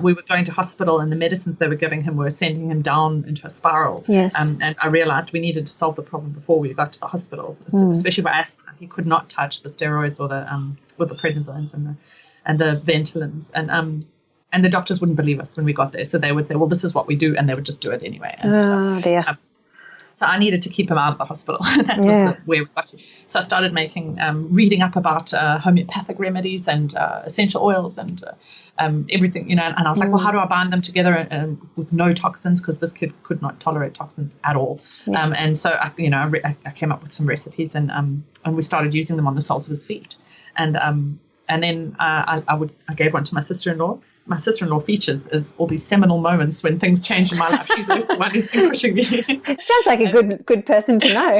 we were going to hospital, and the medicines they were giving him were sending him down into a spiral. Yes. And I realized we needed to solve the problem before we got to the hospital, especially with asthma. He could not touch the steroids or the prednisones and the Ventolins, and the doctors wouldn't believe us when we got there. So they would say, well, this is what we do, and they would just do it anyway. And, dear. So I needed to keep him out of the hospital. That was where we got to. So I started reading up about homeopathic remedies and essential oils and everything, and I was like, well, how do I bind them together with no toxins? Because this kid could not tolerate toxins at all. Yeah. And so I came up with some recipes, and we started using them on the soles of his feet. And then I gave one to my sister-in-law. My sister-in-law features is all these seminal moments when things change in my life. She's always the one who's been pushing me. Sounds like a good person to know.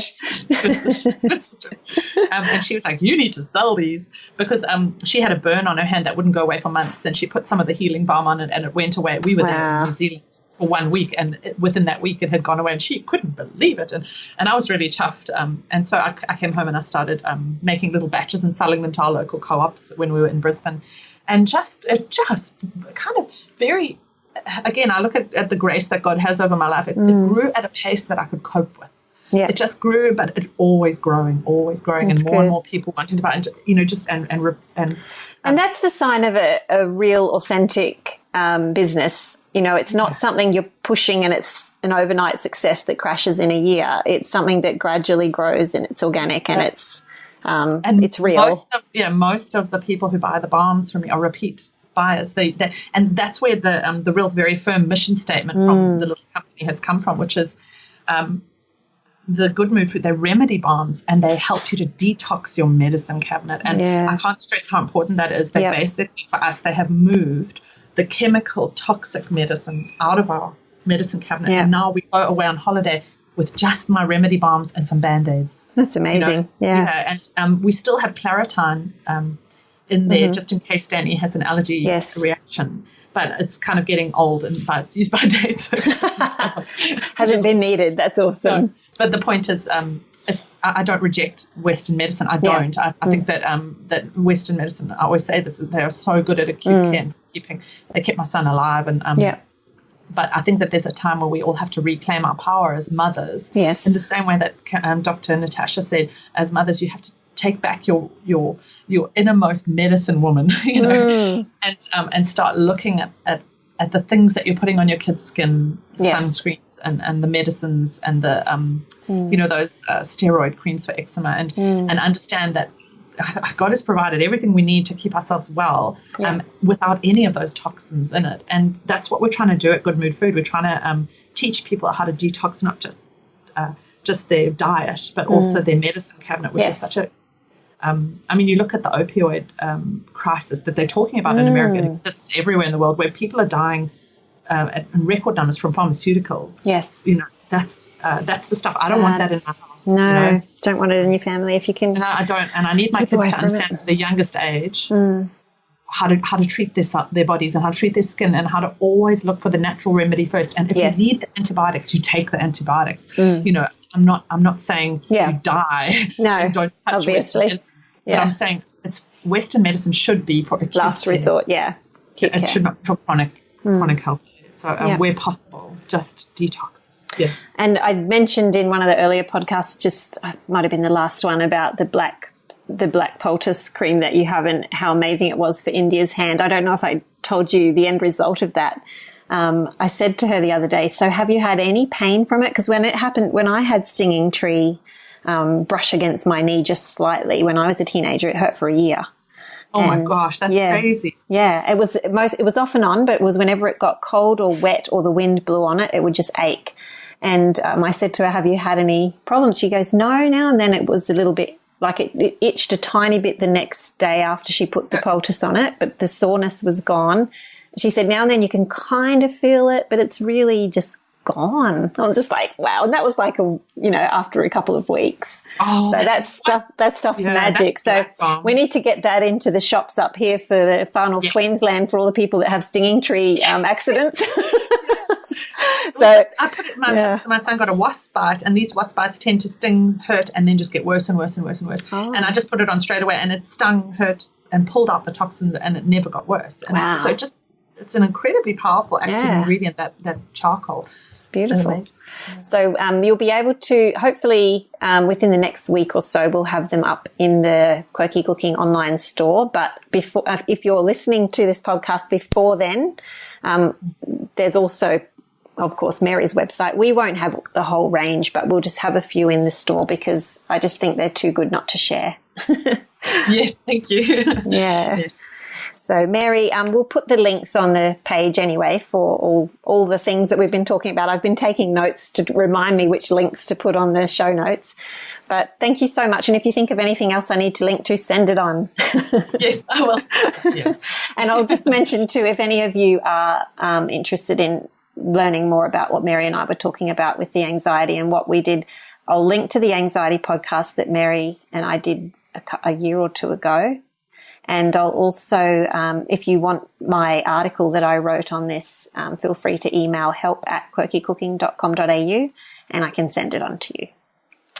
And she was like, you need to sell these, because she had a burn on her hand that wouldn't go away for months, and she put some of the healing balm on it, and it went away. We were there in New Zealand for 1 week, and within that week it had gone away, and she couldn't believe it, and I was really chuffed. And so I came home and I started making little batches and selling them to our local co-ops when we were in Brisbane. And it just kind of very, again, I look at the grace that God has over my life. It grew at a pace that I could cope with. Yeah. It just grew, but it always growing, and more and more people wanting to buy into, and that's the sign of a real authentic business. It's not something you're pushing and it's an overnight success that crashes in a year. It's something that gradually grows, and it's organic, and it's real. Most of the people who buy the balms from me are repeat buyers. And that's where the real very firm mission statement from the little company has come from, which is the Good Mood Food. They're remedy balms, and they help you to detox your medicine cabinet. And I can't stress how important that is. That basically for us, they have moved the chemical toxic medicines out of our medicine cabinet, and now we go away on holiday with just my remedy balms and some Band-Aids. That's amazing. And we still have Claritine in there just in case Danny has an allergy reaction. But it's kind of getting old and used by dates. Hasn't been needed. That's awesome. No. But the point is, I don't reject Western medicine. I don't. I think that Western medicine, I always say this, they are so good at acute care and they kept my son alive. And But I think that there's a time where we all have to reclaim our power as mothers. Yes. In the same way that Dr. Natasha said, as mothers, you have to take back your innermost medicine woman, and start looking at the things that you're putting on your kids' skin, sunscreens and the medicines and the those steroid creams for eczema, and understand that God has provided everything we need to keep ourselves well without any of those toxins in it. And that's what we're trying to do at Good Mood Food. We're trying to teach people how to detox not just their diet, but also their medicine cabinet, which is such a you look at the opioid crisis that they're talking about in America. It exists everywhere in the world, where people are dying in record numbers from pharmaceutical. Yes. That's the stuff. Sad. I don't want that in my house. No, don't want it in your family if you can. And I don't. And I need my kids to understand at the youngest age how to treat their bodies and how to treat their skin and how to always look for the natural remedy first. And if you need the antibiotics, you take the antibiotics. I'm not saying you die. No, and don't touch obviously. Western medicine. But I'm saying Western medicine should be for acute last resort. It should not be for chronic health care. So where possible, just detox. Yeah. And I mentioned in one of the earlier podcasts, might have been the last one, about the black poultice cream that you have and how amazing it was for India's hand. I don't know if I told you the end result of that. I said to her the other day, so have you had any pain from it? Because when it happened, when I had stinging tree brush against my knee just slightly when I was a teenager, it hurt for a year. Oh my gosh, that's crazy. Yeah, it was off and on, but it was whenever it got cold or wet or the wind blew on it, it would just ache. And I said to her, have you had any problems? She goes, no, now and then. It was a little bit like it itched a tiny bit the next day after she put the poultice on it, but the soreness was gone. She said, now and then you can kind of feel it, but it's really just gone. I was just like, wow. And that was like after a couple of weeks. Oh, so that stuff's magic. So we need to get that into the shops up here for the far north Queensland for all the people that have stinging tree accidents. So I put it. My son got a wasp bite, and these wasp bites tend to sting, hurt, and then just get worse and worse and worse and worse. Oh. And I just put it on straight away, and it stung, hurt, and pulled out the toxins, and it never got worse. And wow! So it's an incredibly powerful active ingredient, that charcoal. It's beautiful. So you'll be able to, hopefully within the next week or so, we'll have them up in the Quirky Cooking online store. But before, if you're listening to this podcast before then, there's also, of course, Mary's website. We won't have the whole range, but we'll just have a few in the store because I just think they're too good not to share. Yes, thank you. Yeah. Yes. So, Mary, we'll put the links on the page anyway for all the things that we've been talking about. I've been taking notes to remind me which links to put on the show notes. But thank you so much. And if you think of anything else I need to link to, send it on. Yes, I will. Yeah. And I'll just mention too, if any of you are interested in learning more about what Mary and I were talking about with the anxiety and what we did, I'll link to the anxiety podcast that Mary and I did a year or two ago. And I'll also, if you want my article that I wrote on this, feel free to email help@quirkycooking.com.au and I can send it on to you.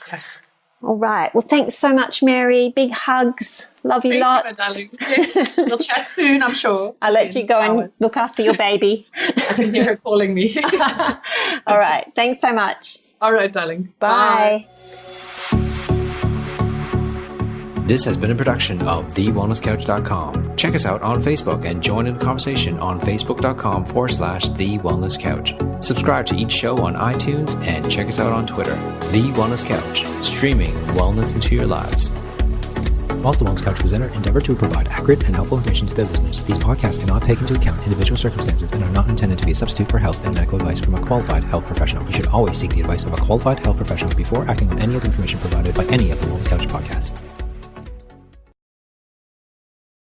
Yes. All right. Well, thanks so much, Mary. Big hugs. Love you lots. You, my darling. Yes. We'll chat soon, I'm sure. I'll let you go and look after your baby. I can hear her calling me. All right. Thanks so much. All right, darling. Bye. This has been a production of TheWellnessCouch.com. Check us out on Facebook and join in the conversation on Facebook.com/The Wellness Couch. Subscribe to each show on iTunes and check us out on Twitter. The Wellness Couch, streaming wellness into your lives. Whilst the Wellness Couch presenter endeavor to provide accurate and helpful information to their listeners, these podcasts cannot take into account individual circumstances and are not intended to be a substitute for health and medical advice from a qualified health professional. You should always seek the advice of a qualified health professional before acting on any of the information provided by any of the Wellness Couch podcasts.